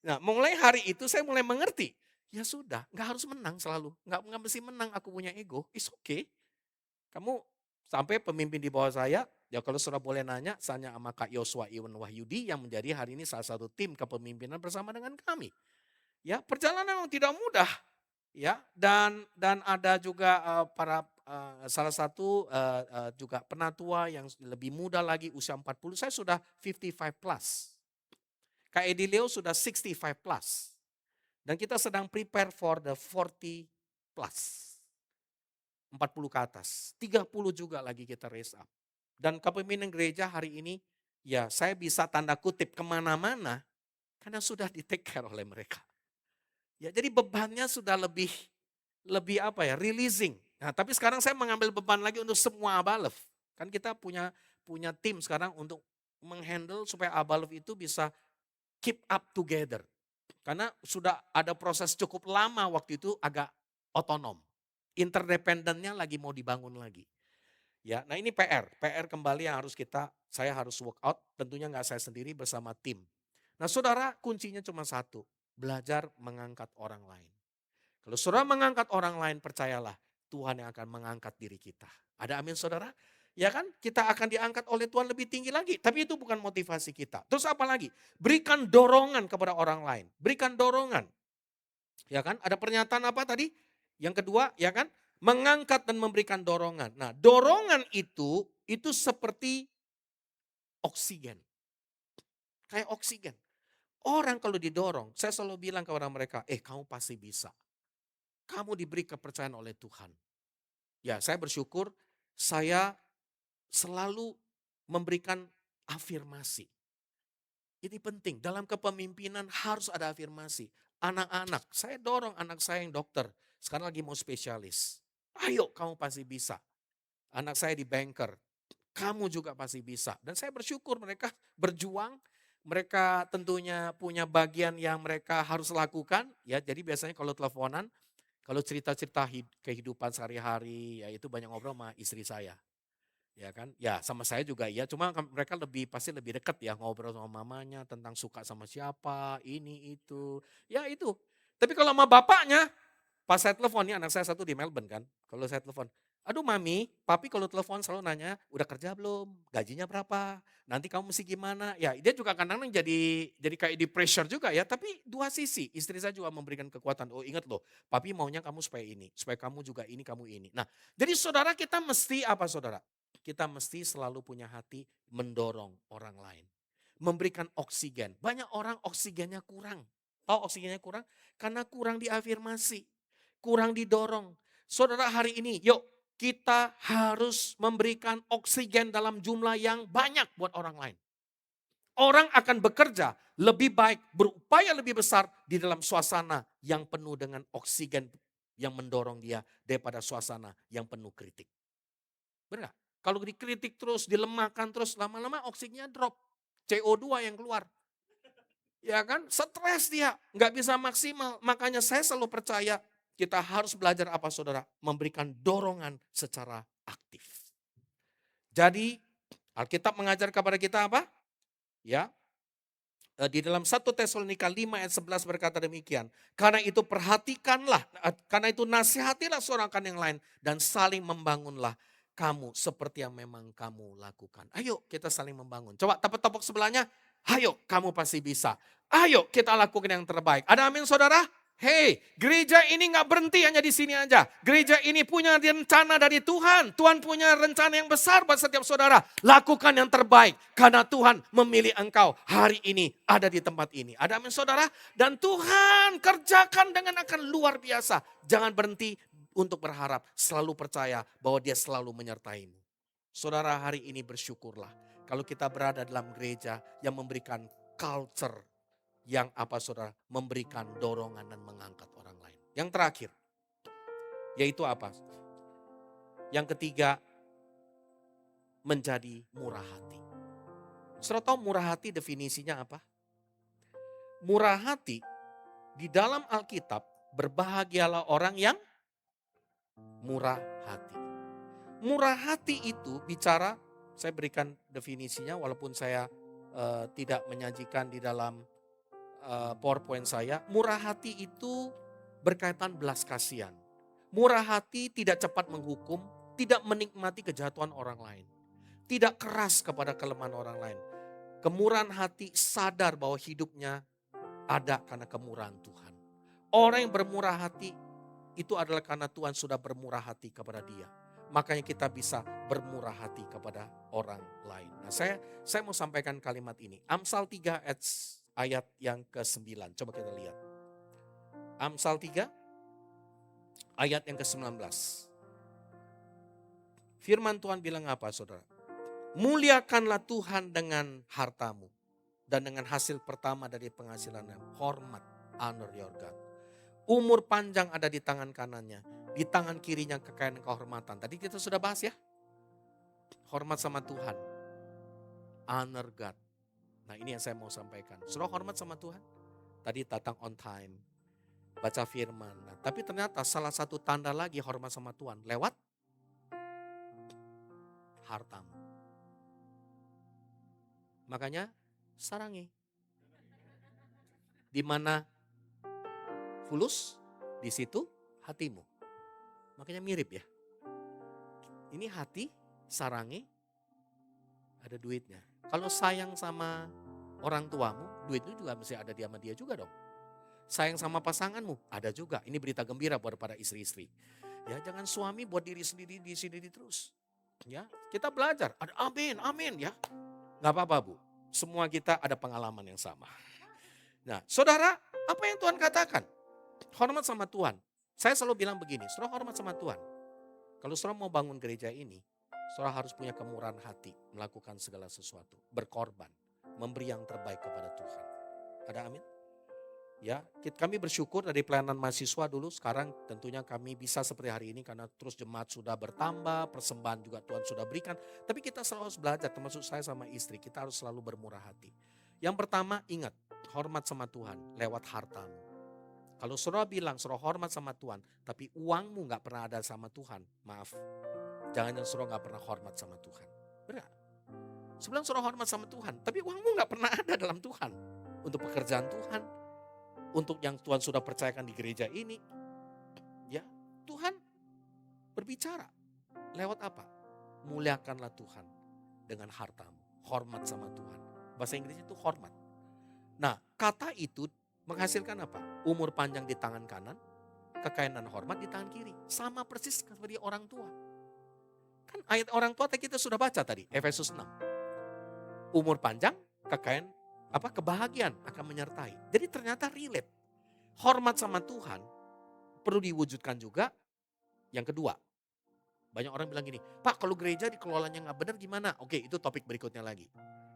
Nah mulai hari itu saya mulai mengerti. Ya sudah, gak harus menang selalu. Gak mesti menang aku punya ego, it's okay. Kamu sampai pemimpin di bawah saya, ya kalau saudara boleh nanya, saya sama Kak Yosua Iwan Wahyudi yang menjadi hari ini salah satu tim kepemimpinan bersama dengan kami. Ya perjalanan yang tidak mudah. Ya dan ada juga salah satu juga penatua yang lebih muda lagi usia 40, saya sudah 55 plus. Kak Edileo sudah 65 plus. Dan kita sedang prepare for the 40 plus. 40 ke atas, 30 juga lagi kita raise up. Dan kepemimpinan gereja hari ini, ya saya bisa tanda kutip kemana-mana, karena sudah di take care oleh mereka. Ya jadi bebannya sudah lebih apa ya, releasing. Nah tapi sekarang saya mengambil beban lagi untuk semua Abalef. Kan kita punya tim sekarang untuk menghandle supaya Abalef itu bisa keep up together. Karena sudah ada proses cukup lama waktu itu agak otonom. Interdependennya lagi mau dibangun lagi. Ya, nah ini PR kembali yang harus saya harus work out, tentunya nggak saya sendiri bersama tim. Nah saudara kuncinya cuma satu, belajar mengangkat orang lain. Kalau saudara mengangkat orang lain, percayalah Tuhan yang akan mengangkat diri kita. Ada amin saudara? Ya kan, kita akan diangkat oleh Tuhan lebih tinggi lagi, tapi itu bukan motivasi kita. Terus apa lagi? Berikan dorongan kepada orang lain, berikan dorongan. Ya kan, ada pernyataan apa tadi? Yang kedua, ya kan, mengangkat dan memberikan dorongan. Nah, dorongan itu seperti oksigen. Kayak oksigen. Orang kalau didorong, saya selalu bilang kepada mereka, kamu pasti bisa. Kamu diberi kepercayaan oleh Tuhan. Ya, saya bersyukur saya selalu memberikan afirmasi. Ini penting, dalam kepemimpinan harus ada afirmasi. Anak-anak, saya dorong anak saya yang dokter. Sekarang lagi mau spesialis. Ayo kamu pasti bisa. Anak saya di banker. Kamu juga pasti bisa. Dan saya bersyukur mereka berjuang. Mereka tentunya punya bagian yang mereka harus lakukan. Ya, jadi biasanya kalau teleponan, kalau cerita-cerita kehidupan sehari-hari, ya itu banyak ngobrol sama istri saya. Ya kan, ya sama saya juga ya, cuma mereka pasti lebih dekat ya ngobrol sama mamanya tentang suka sama siapa, ini itu, ya itu. Tapi kalau sama bapaknya, pas saya telepon, nih anak saya satu di Melbourne kan, kalau saya telepon, Aduh mami, papi kalau telepon selalu nanya, udah kerja belum? Gajinya berapa? Nanti kamu mesti gimana? Ya dia juga kadang-kadang jadi kayak di pressure juga ya. Tapi dua sisi, istri saya juga memberikan kekuatan. Oh ingat loh, papi maunya kamu supaya ini. Supaya kamu juga ini, kamu ini. Nah jadi saudara kita mesti apa saudara? Kita mesti selalu punya hati mendorong orang lain. Memberikan oksigen. Banyak orang oksigennya kurang. Tahu oksigennya kurang? Karena kurang diafirmasi. Kurang didorong. Saudara hari ini, yuk kita harus memberikan oksigen dalam jumlah yang banyak buat orang lain. Orang akan bekerja lebih baik, berupaya lebih besar di dalam suasana yang penuh dengan oksigen yang mendorong dia daripada suasana yang penuh kritik. Benar gak? Kalau dikritik terus, dilemahkan terus, lama-lama oksigennya drop. CO2 yang keluar. Ya kan, stres dia, nggak bisa maksimal. Makanya saya selalu percaya kita harus belajar apa saudara? Memberikan dorongan secara aktif. Jadi Alkitab mengajar kepada kita apa? Ya, di dalam 1 Tesalonika 5 ayat 11 berkata demikian. Karena itu perhatikanlah, karena itu nasihatilah seorang akan yang lain dan saling membangunlah kamu seperti yang memang kamu lakukan. Ayo kita saling membangun. Coba tepuk-tepuk sebelahnya. Ayo kamu pasti bisa. Ayo kita lakukan yang terbaik. Ada amin saudara? Hei, gereja ini gak berhenti hanya di sini aja. Gereja ini punya rencana dari Tuhan. Tuhan punya rencana yang besar buat setiap saudara. Lakukan yang terbaik. Karena Tuhan memilih engkau hari ini ada di tempat ini. Ada amin saudara? Dan Tuhan kerjakan dengan akan luar biasa. Jangan berhenti untuk berharap. Selalu percaya bahwa dia selalu menyertaimu. Saudara hari ini bersyukurlah. Kalau kita berada dalam gereja yang memberikan culture yang apa saudara, memberikan dorongan dan mengangkat orang lain. Yang terakhir, yaitu apa? Yang ketiga, menjadi murah hati. Saudara tahu murah hati definisinya apa? Murah hati di dalam Alkitab, berbahagialah orang yang murah hati. Murah hati itu bicara, saya berikan definisinya walaupun saya tidak menyajikan di dalam PowerPoint saya. Murah hati itu berkaitan belas kasihan. Murah hati tidak cepat menghukum, tidak menikmati kejatuhan orang lain. Tidak keras kepada kelemahan orang lain. Kemurahan hati sadar bahwa hidupnya ada karena kemurahan Tuhan. Orang yang bermurah hati itu adalah karena Tuhan sudah bermurah hati kepada dia. Makanya kita bisa bermurah hati kepada orang lain. Nah saya mau sampaikan kalimat ini. Amsal 3 ayat yang ke-9. Coba kita lihat. Amsal 3 ayat yang ke-19. Firman Tuhan bilang apa saudara? Muliakanlah Tuhan dengan hartamu. Dan dengan hasil pertama dari penghasilannya. Hormat, honor your God. Umur panjang ada di tangan kanannya. Di tangan kirinya kekayaan dan kehormatan. Tadi kita sudah bahas ya. Hormat sama Tuhan. Honor God. Nah ini yang saya mau sampaikan. Suruh hormat sama Tuhan. Tadi datang on time. Baca firman. Nah, tapi ternyata salah satu tanda lagi hormat sama Tuhan. Lewat hartamu. Makanya sarangi. Di mana fulus, di situ hatimu. Makanya mirip ya. Ini hati, sarangi, ada duitnya. Kalau sayang sama orang tuamu, duit itu juga mesti ada di sama dia juga dong. Sayang sama pasanganmu, ada juga. Ini berita gembira buat para istri-istri. Ya, jangan suami buat diri sendiri terus. Ya, kita belajar. Ada amin, amin ya. Gak apa-apa Bu, semua kita ada pengalaman yang sama. Nah, saudara, apa yang Tuhan katakan? Hormat sama Tuhan. Saya selalu bilang begini, saudara hormat sama Tuhan. Kalau saudara mau bangun gereja ini, saudara harus punya kemurahan hati, melakukan segala sesuatu, berkorban, memberi yang terbaik kepada Tuhan. Ada amin? Ya, kami bersyukur dari pelayanan mahasiswa dulu, sekarang tentunya kami bisa seperti hari ini karena terus jemaat sudah bertambah, persembahan juga Tuhan sudah berikan. Tapi kita selalu harus belajar, termasuk saya sama istri, kita harus selalu bermurah hati. Yang pertama ingat, hormat sama Tuhan lewat hartamu. Kalau saudara bilang saudara hormat sama Tuhan, tapi uangmu gak pernah ada sama Tuhan, maaf. Jangan-jangan saudara gak pernah hormat sama Tuhan. Benar? Sebelum saudara hormat sama Tuhan, tapi uangmu gak pernah ada dalam Tuhan. Untuk pekerjaan Tuhan, untuk yang Tuhan sudah percayakan di gereja ini. Ya, Tuhan berbicara. Lewat apa? Muliakanlah Tuhan dengan hartamu. Hormat sama Tuhan. Bahasa Inggrisnya itu hormat. Nah, kata itu menghasilkan apa? Umur panjang di tangan kanan, kekayaan dan hormat di tangan kiri. Sama persis seperti orang tua. Kan ayat orang tua kita sudah baca tadi, Efesus 6. Umur panjang, kekayaan, kebahagiaan akan menyertai. Jadi ternyata relate. Hormat sama Tuhan perlu diwujudkan juga. Yang kedua, banyak orang bilang gini, Pak kalau gereja dikelolanya nggak benar gimana? Oke, itu topik berikutnya lagi.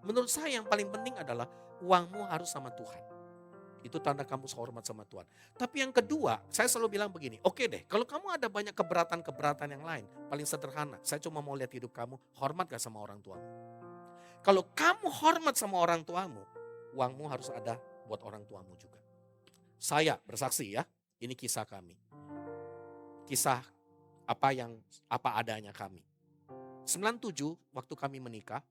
Menurut saya yang paling penting adalah uangmu harus sama Tuhan. Itu tanda kamu hormat sama Tuhan. Tapi yang kedua, saya selalu bilang begini, oke deh, kalau kamu ada banyak keberatan-keberatan yang lain, paling sederhana, saya cuma mau lihat hidup kamu, hormat gak sama orang tuamu? Kalau kamu hormat sama orang tuamu, uangmu harus ada buat orang tuamu juga. Saya bersaksi ya, ini kisah kami. Kisah apa adanya kami. 97 waktu kami menikah,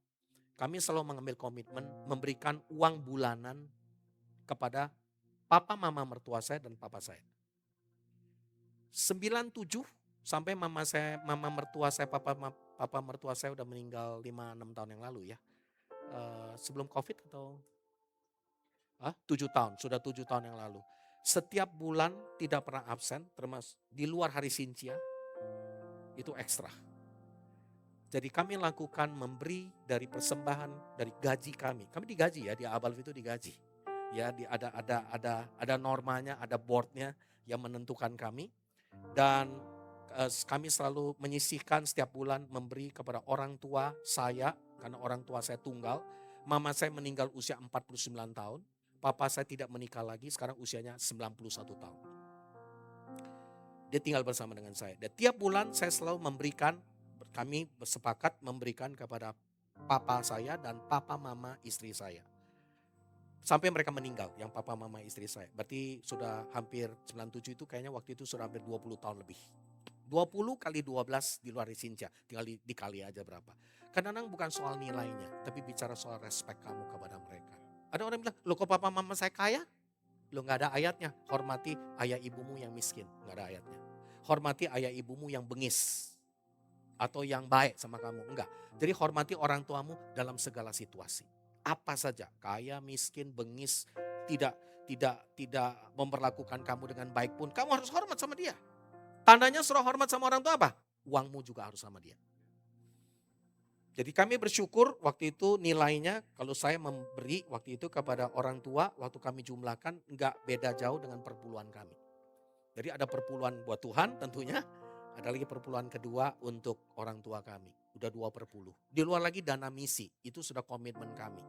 kami selalu mengambil komitmen memberikan uang bulanan kepada papa mama mertua saya dan papa saya. 97 sampai mama mertua saya, papa mertua saya udah meninggal 5-6 tahun yang lalu ya. Sebelum Covid atau 7 tahun, sudah 7 tahun yang lalu. Setiap bulan tidak pernah absen, termasuk di luar hari Sincia, itu ekstra. Jadi kami lakukan memberi dari persembahan dari gaji kami. Kami digaji ya, di Abalf itu digaji. Ya, ada normanya, ada boardnya yang menentukan kami. Dan kami selalu menyisihkan setiap bulan memberi kepada orang tua saya, karena orang tua saya tunggal. Mama saya meninggal usia 49 tahun. Papa saya tidak menikah lagi, sekarang usianya 91 tahun. Dia tinggal bersama dengan saya. Dan tiap bulan saya selalu memberikan, kami bersepakat memberikan kepada papa saya dan papa mama istri saya. Sampai mereka meninggal, yang papa mama istri saya. Berarti sudah hampir 97 itu kayaknya waktu itu sudah hampir 20 tahun lebih. 20 kali 12 di luar Sincia, tinggal dikali aja berapa. Kadang-kadang bukan soal nilainya, tapi bicara soal respect kamu kepada mereka. Ada orang bilang, loh kok papa mama saya kaya? Loh gak ada ayatnya, hormati ayah ibumu yang miskin, gak ada ayatnya. Hormati ayah ibumu yang bengis, atau yang baik sama kamu, enggak. Jadi hormati orang tuamu dalam segala situasi. Apa saja, kaya, miskin, bengis, tidak memperlakukan kamu dengan baik pun, kamu harus hormat sama dia. Tandanya suruh hormat sama orang tua apa? Uangmu juga harus sama dia. Jadi kami bersyukur waktu itu nilainya, kalau saya memberi waktu itu kepada orang tua, waktu kami jumlahkan enggak beda jauh dengan perpuluhan kami. Jadi ada perpuluhan buat Tuhan tentunya, ada lagi perpuluhan kedua untuk orang tua kami. Udah 2/10. Di luar lagi dana misi, itu sudah komitmen kami.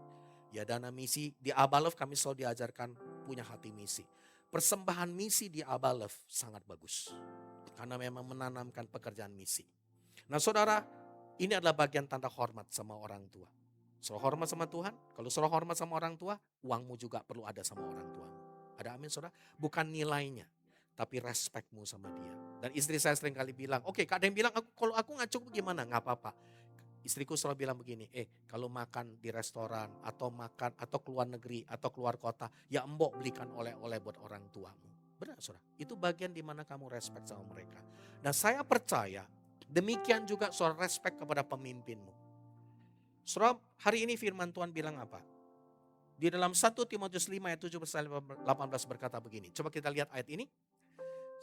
Ya dana misi, di Abalf kami selalu diajarkan punya hati misi. Persembahan misi di Abalf sangat bagus. Karena memang menanamkan pekerjaan misi. Nah saudara, ini adalah bagian tanda hormat sama orang tua. Suruh hormat sama Tuhan, kalau suruh hormat sama orang tua, uangmu juga perlu ada sama orang tuamu. Ada amin saudara? Bukan nilainya, tapi respekmu sama dia. Dan istri saya sering kali bilang, oke, ada yang bilang, kalau aku nggak cukup gimana? Nggak apa-apa. Istriku selalu bilang begini, kalau makan di restoran, atau makan, atau keluar negeri, atau keluar kota, ya embok belikan oleh-oleh buat orang tuamu. Benar saudara, itu bagian dimana kamu respect sama mereka. Dan saya percaya, demikian juga soal respect kepada pemimpinmu. Saudara, hari ini firman Tuhan bilang apa? Di dalam 1 Timotius 5 ayat 17-18 berkata begini. Coba kita lihat ayat ini.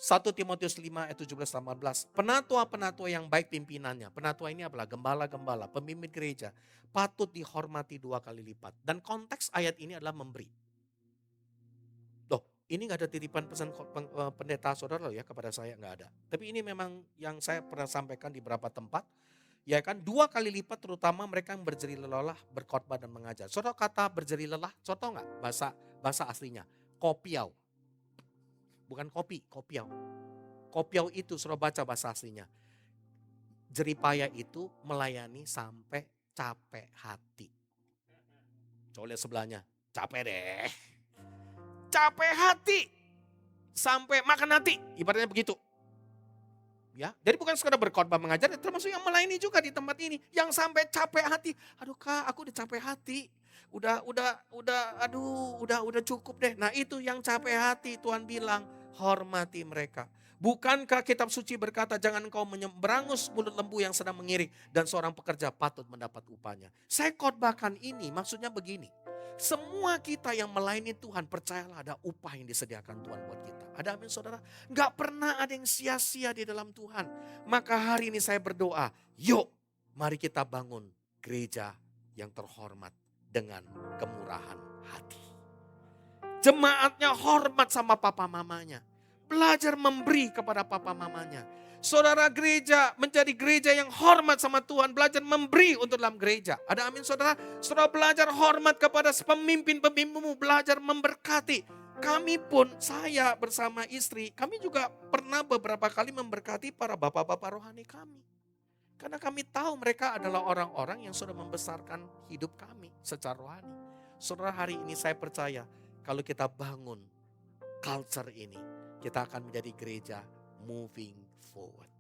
1 Timotius 5 ayat 17-18. Penatua-penatua yang baik pimpinannya. Penatua ini adalah gembala-gembala, pemimpin gereja. Patut dihormati 2 kali lipat. Dan konteks ayat ini adalah memberi. Loh, ini gak ada titipan pesan pendeta saudara ya kepada saya, gak ada. Tapi ini memang yang saya pernah sampaikan di beberapa tempat. Ya kan 2 kali lipat terutama mereka yang berjeri lelah berkhotbah dan mengajar. Saudara kata berjeri lelah, contoh gak bahasa aslinya? Kopiau. Bukan kopi, kopiau. Kopiau itu suruh baca bahasa aslinya. Jeripaya itu melayani sampai capek hati. Coba lihat sebelahnya, capek deh. Capek hati. Sampai makan hati, ibaratnya begitu. Ya, jadi bukan sekedar berkhotbah mengajar, termasuk yang melayani juga di tempat ini. Yang sampai capek hati. Aduh kak, aku udah capek hati. Udah cukup deh. Nah itu yang capek hati, Tuhan bilang. hormati mereka. Bukankah kitab suci berkata, jangan engkau berangus mulut lembu yang sedang mengirik, dan seorang pekerja patut mendapat upahnya. Saya khotbahkan ini maksudnya begini. Semua kita yang melayani Tuhan, percayalah ada upah yang disediakan Tuhan buat kita. Ada amin saudara? Gak pernah ada yang sia-sia di dalam Tuhan. Maka hari ini saya berdoa, yuk mari kita bangun gereja yang terhormat dengan kemurahan hati. Jemaatnya hormat sama papa mamanya. Belajar memberi kepada papa mamanya. Saudara gereja menjadi gereja yang hormat sama Tuhan. Belajar memberi untuk dalam gereja. Ada amin saudara? Saudara belajar hormat kepada pemimpin-pemimpinmu. Belajar memberkati. Kami pun, saya bersama istri, kami juga pernah beberapa kali memberkati para bapak-bapak rohani kami. Karena kami tahu mereka adalah orang-orang yang sudah membesarkan hidup kami secara rohani. Saudara hari ini saya percaya kalau kita bangun culture ini, kita akan menjadi gereja moving forward.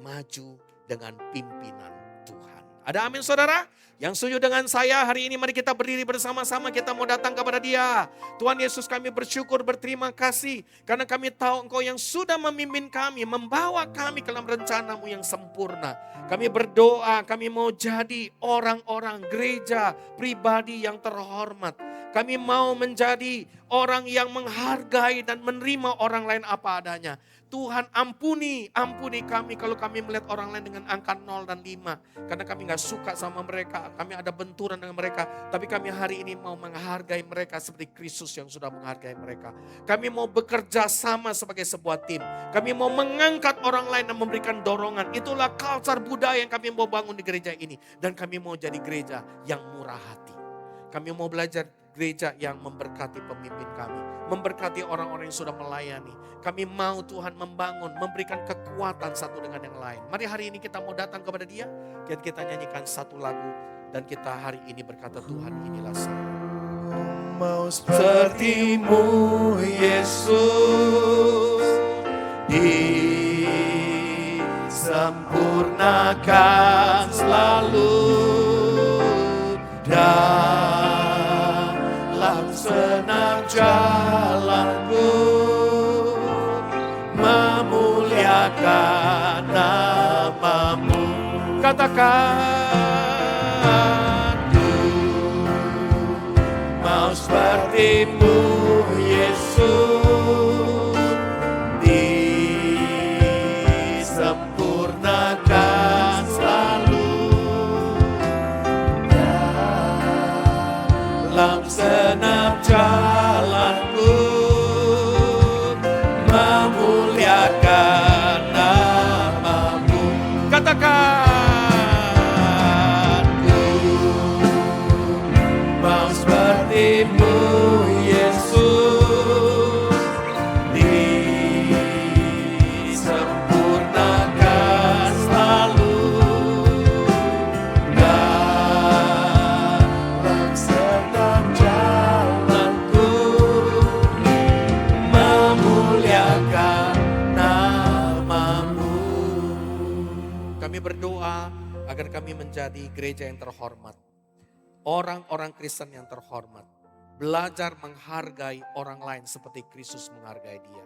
Maju dengan pimpinan Tuhan. Ada amin saudara? Yang setuju dengan saya hari ini mari kita berdiri bersama-sama, kita mau datang kepada Dia. Tuhan Yesus, kami bersyukur, berterima kasih karena kami tahu Engkau yang sudah memimpin kami, membawa kami ke dalam rencana-Mu yang sempurna. Kami berdoa, kami mau jadi orang-orang gereja pribadi yang terhormat. Kami mau menjadi orang yang menghargai dan menerima orang lain apa adanya. Tuhan ampuni kami kalau kami melihat orang lain dengan angka 0 dan 5. Karena kami gak suka sama mereka, kami ada benturan dengan mereka. Tapi kami hari ini mau menghargai mereka seperti Kristus yang sudah menghargai mereka. Kami mau bekerja sama sebagai sebuah tim. Kami mau mengangkat orang lain dan memberikan dorongan. Itulah culture budaya yang kami mau bangun di gereja ini. Dan kami mau jadi gereja yang murah hati. Kami mau belajar gereja yang memberkati pemimpin kami. Memberkati orang-orang yang sudah melayani. Kami mau Tuhan membangun, memberikan kekuatan satu dengan yang lain. Mari hari ini kita mau datang kepada Dia. Kita nyanyikan satu lagu. Dan kita hari ini berkata, Tuhan inilah saya. Mau seperti-Mu Yesus, disempurnakan selalu dalam senang jalanku, memuliakan nama-Mu. Katakan, mau seperti-Mu Yesus, disempurnakan selalu dalam senang jalanku, memuliakan nama-Mu. Katakan, mau seperti-Mu Yesus, disempurnakan selalu dalam senang jalanku, memuliakan nama-Mu. Kami berdoa agar kami menjadi gereja yang terhormat. Orang-orang Kristen yang terhormat. Belajar menghargai orang lain seperti Kristus menghargai dia.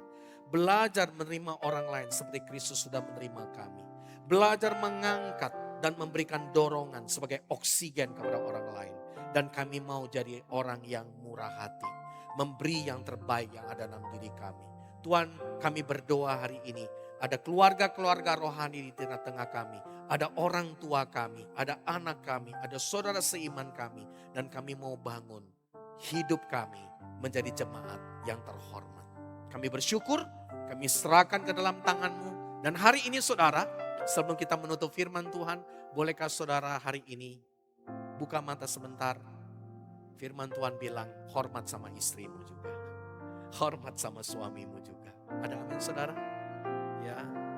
Belajar menerima orang lain seperti Kristus sudah menerima kami. Belajar mengangkat dan memberikan dorongan sebagai oksigen kepada orang lain. Dan kami mau jadi orang yang murah hati. Memberi yang terbaik yang ada dalam diri kami. Tuhan, kami berdoa hari ini. Ada keluarga-keluarga rohani di tengah-tengah kami. Ada orang tua kami, ada anak kami, ada saudara seiman kami. Dan kami mau bangun hidup kami menjadi jemaat yang terhormat. Kami bersyukur, kami serahkan ke dalam tangan-Mu. Dan hari ini saudara, sebelum kita menutup firman Tuhan, bolehkah saudara hari ini buka mata sebentar. Firman Tuhan bilang, hormat sama istrimu juga. Hormat sama suamimu juga. Ada amin saudara?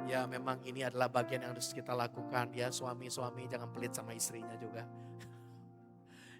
Ya memang ini adalah bagian yang harus kita lakukan. Ya suami-suami jangan pelit sama istrinya juga.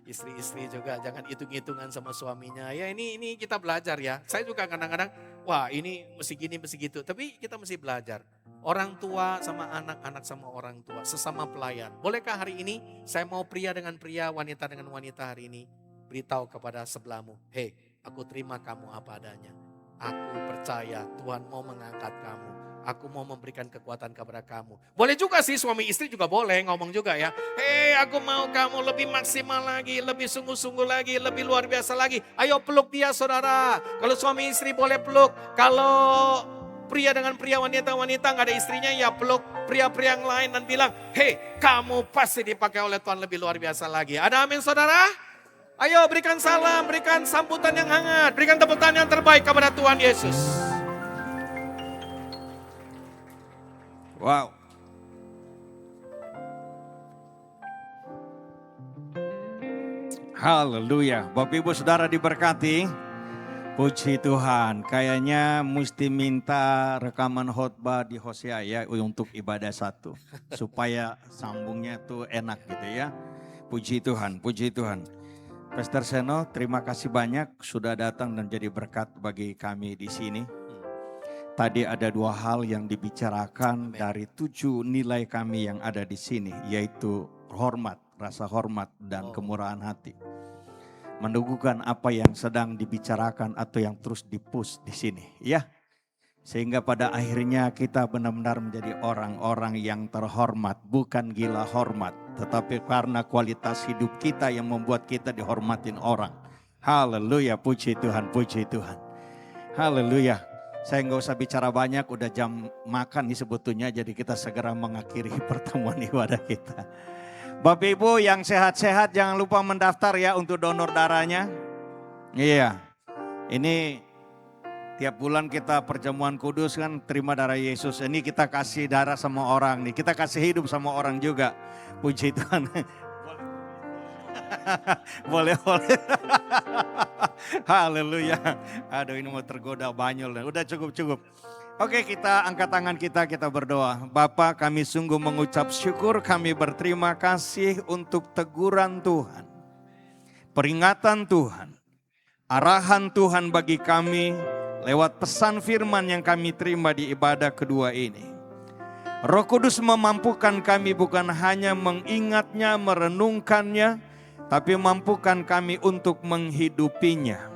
Istri-istri juga jangan hitung-hitungan sama suaminya. Ya ini kita belajar ya. Saya juga kadang-kadang, wah ini mesti gini, mesti gitu. Tapi kita mesti belajar. Orang tua sama anak sama orang tua. Sesama pelayan. Bolehkah hari ini saya mau pria dengan pria, wanita dengan wanita hari ini. Beritahu kepada sebelahmu, hey aku terima kamu apa adanya. Aku percaya Tuhan mau mengangkat kamu. Aku mau memberikan kekuatan kepada kamu. Boleh juga sih suami istri juga boleh ngomong juga ya. Hei, aku mau kamu lebih maksimal lagi, lebih sungguh-sungguh lagi, lebih luar biasa lagi. Ayo peluk dia saudara. Kalau suami istri boleh peluk. Kalau pria dengan pria, wanita-wanita nggak ada istrinya ya peluk pria-pria yang lain dan bilang, hei kamu pasti dipakai oleh Tuhan lebih luar biasa lagi. Ada amin saudara? Ayo berikan salam, berikan sambutan yang hangat, berikan tepuk tangan yang terbaik kepada Tuhan Yesus. Wow. Haleluya. Bapak Ibu Saudara diberkati. Puji Tuhan. Kayaknya mesti minta rekaman khotbah di Hosea ya untuk ibadah satu. Supaya sambungnya tuh enak gitu ya. Puji Tuhan, puji Tuhan. Pastor Seno, terima kasih banyak sudah datang dan jadi berkat bagi kami di sini. Tadi ada 2 hal yang dibicarakan dari 7 nilai kami yang ada di sini, yaitu hormat, rasa hormat dan kemurahan hati. Mendugukan apa yang sedang dibicarakan atau yang terus dipus di sini, ya. Sehingga pada akhirnya kita benar-benar menjadi orang-orang yang terhormat, bukan gila hormat, tetapi karena kualitas hidup kita yang membuat kita dihormatin orang. Haleluya, puji Tuhan, puji Tuhan. Haleluya. Saya nggak usah bicara banyak, udah jam makan nih sebetulnya, jadi kita segera mengakhiri pertemuan ibadah kita. Bapak Ibu yang sehat-sehat jangan lupa mendaftar ya untuk donor darahnya. Iya, ini tiap bulan kita perjamuan kudus kan terima darah Yesus. Ini kita kasih darah sama orang nih, kita kasih hidup sama orang juga. Puji Tuhan. Boleh. Haleluya. Aduh ini mau tergoda banyol. Udah cukup. Oke, kita angkat tangan kita berdoa. Bapa, kami sungguh mengucap syukur, kami berterima kasih untuk teguran Tuhan. Peringatan Tuhan. Arahan Tuhan bagi kami lewat pesan firman yang kami terima di ibadah kedua ini. Roh Kudus memampukan kami bukan hanya mengingatnya, merenungkannya, tapi mampukan kami untuk menghidupinya.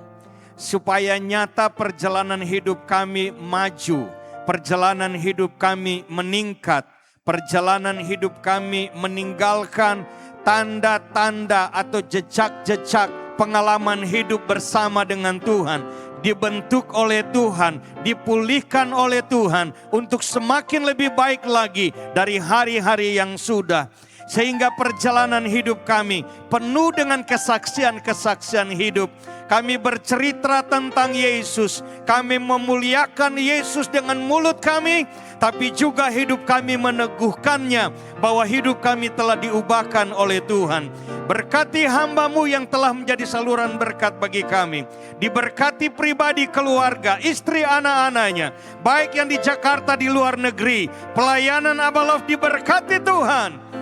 Supaya nyata perjalanan hidup kami maju, perjalanan hidup kami meningkat, perjalanan hidup kami meninggalkan tanda-tanda atau jejak-jejak pengalaman hidup bersama dengan Tuhan. Dibentuk oleh Tuhan, dipulihkan oleh Tuhan untuk semakin lebih baik lagi dari hari-hari yang sudah. Sehingga perjalanan hidup kami penuh dengan kesaksian-kesaksian hidup. Kami bercerita tentang Yesus. Kami memuliakan Yesus dengan mulut kami. Tapi juga hidup kami meneguhkannya bahwa hidup kami telah diubahkan oleh Tuhan. Berkati hamba-Mu yang telah menjadi saluran berkat bagi kami. Diberkati pribadi, keluarga, istri, anak-anaknya. Baik yang di Jakarta, di luar negeri. Pelayanan Abba Love diberkati Tuhan.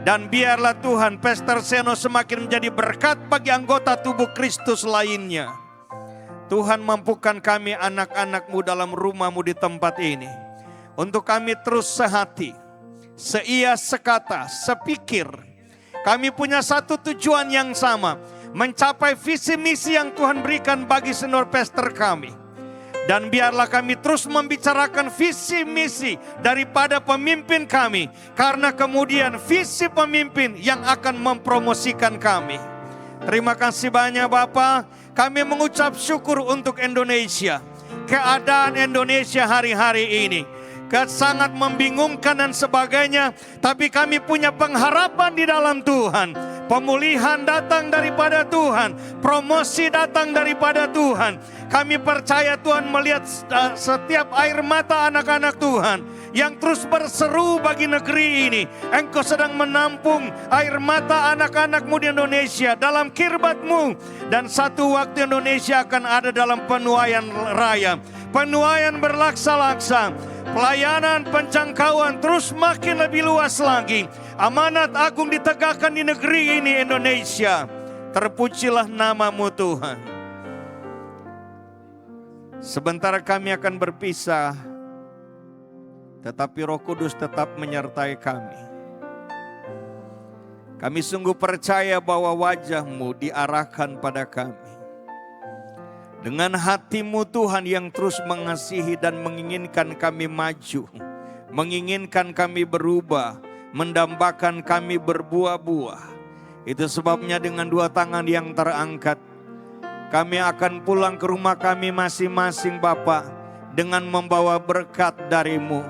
Dan biarlah Tuhan Pastor Seno semakin menjadi berkat bagi anggota tubuh Kristus lainnya. Tuhan mampukan kami anak-anak-Mu dalam rumah-Mu di tempat ini. Untuk kami terus sehati, seia, sekata, sepikir. Kami punya satu tujuan yang sama. Mencapai visi misi yang Tuhan berikan bagi senior pastor kami. Dan biarlah kami terus membicarakan visi misi daripada pemimpin kami. Karena kemudian visi pemimpin yang akan mempromosikan kami. Terima kasih banyak Bapak. Kami mengucap syukur untuk Indonesia. Keadaan Indonesia hari-hari ini sangat membingungkan dan sebagainya. Tapi kami punya pengharapan di dalam Tuhan. Pemulihan datang daripada Tuhan. Promosi datang daripada Tuhan. Kami percaya Tuhan melihat setiap air mata anak-anak Tuhan yang terus berseru bagi negeri ini. Engkau sedang menampung air mata anak-anak-Mu di Indonesia dalam kirbat-Mu. Dan satu waktu Indonesia akan ada dalam penuaian raya. Penuaian berlaksa-laksa. Pelayanan penjangkauan terus makin lebih luas lagi. Amanat agung ditegakkan di negeri ini Indonesia. Terpujilah nama-Mu Tuhan. Sebentar kami akan berpisah, tetapi Roh Kudus tetap menyertai kami. Kami sungguh percaya bahwa wajah-Mu diarahkan pada kami. Dengan hati-Mu Tuhan yang terus mengasihi dan menginginkan kami maju. Menginginkan kami berubah, mendambakan kami berbuah-buah. Itu sebabnya dengan dua tangan yang terangkat, kami akan pulang ke rumah kami masing-masing Bapa, dengan membawa berkat dari-Mu,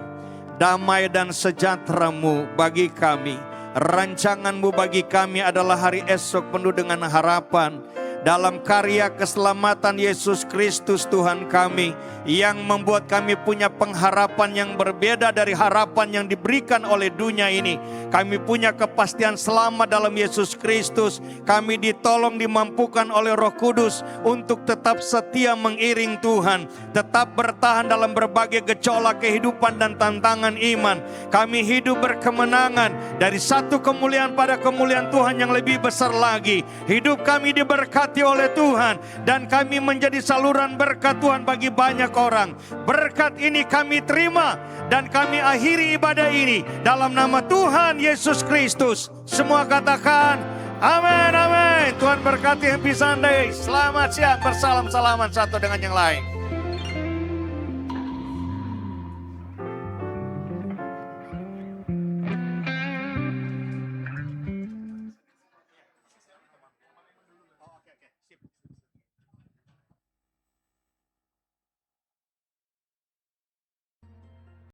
damai dan sejahtera-Mu bagi kami. Rancangan-Mu bagi kami adalah hari esok penuh dengan harapan, dalam karya keselamatan Yesus Kristus Tuhan kami, yang membuat kami punya pengharapan yang berbeda dari harapan yang diberikan oleh dunia ini. Kami punya kepastian selamat dalam Yesus Kristus. Kami ditolong, dimampukan oleh Roh Kudus untuk tetap setia mengiring Tuhan, tetap bertahan dalam berbagai gejolak kehidupan dan tantangan iman. Kami hidup berkemenangan dari satu kemuliaan pada kemuliaan Tuhan yang lebih besar lagi. Hidup kami diberkati oleh Tuhan, dan kami menjadi saluran berkat Tuhan bagi banyak orang. Berkat ini kami terima, dan kami akhiri ibadah ini dalam nama Tuhan Yesus Kristus. Semua katakan amin, amin. Tuhan berkati Happy Sunday. Selamat siang, bersalam-salaman satu dengan yang lain.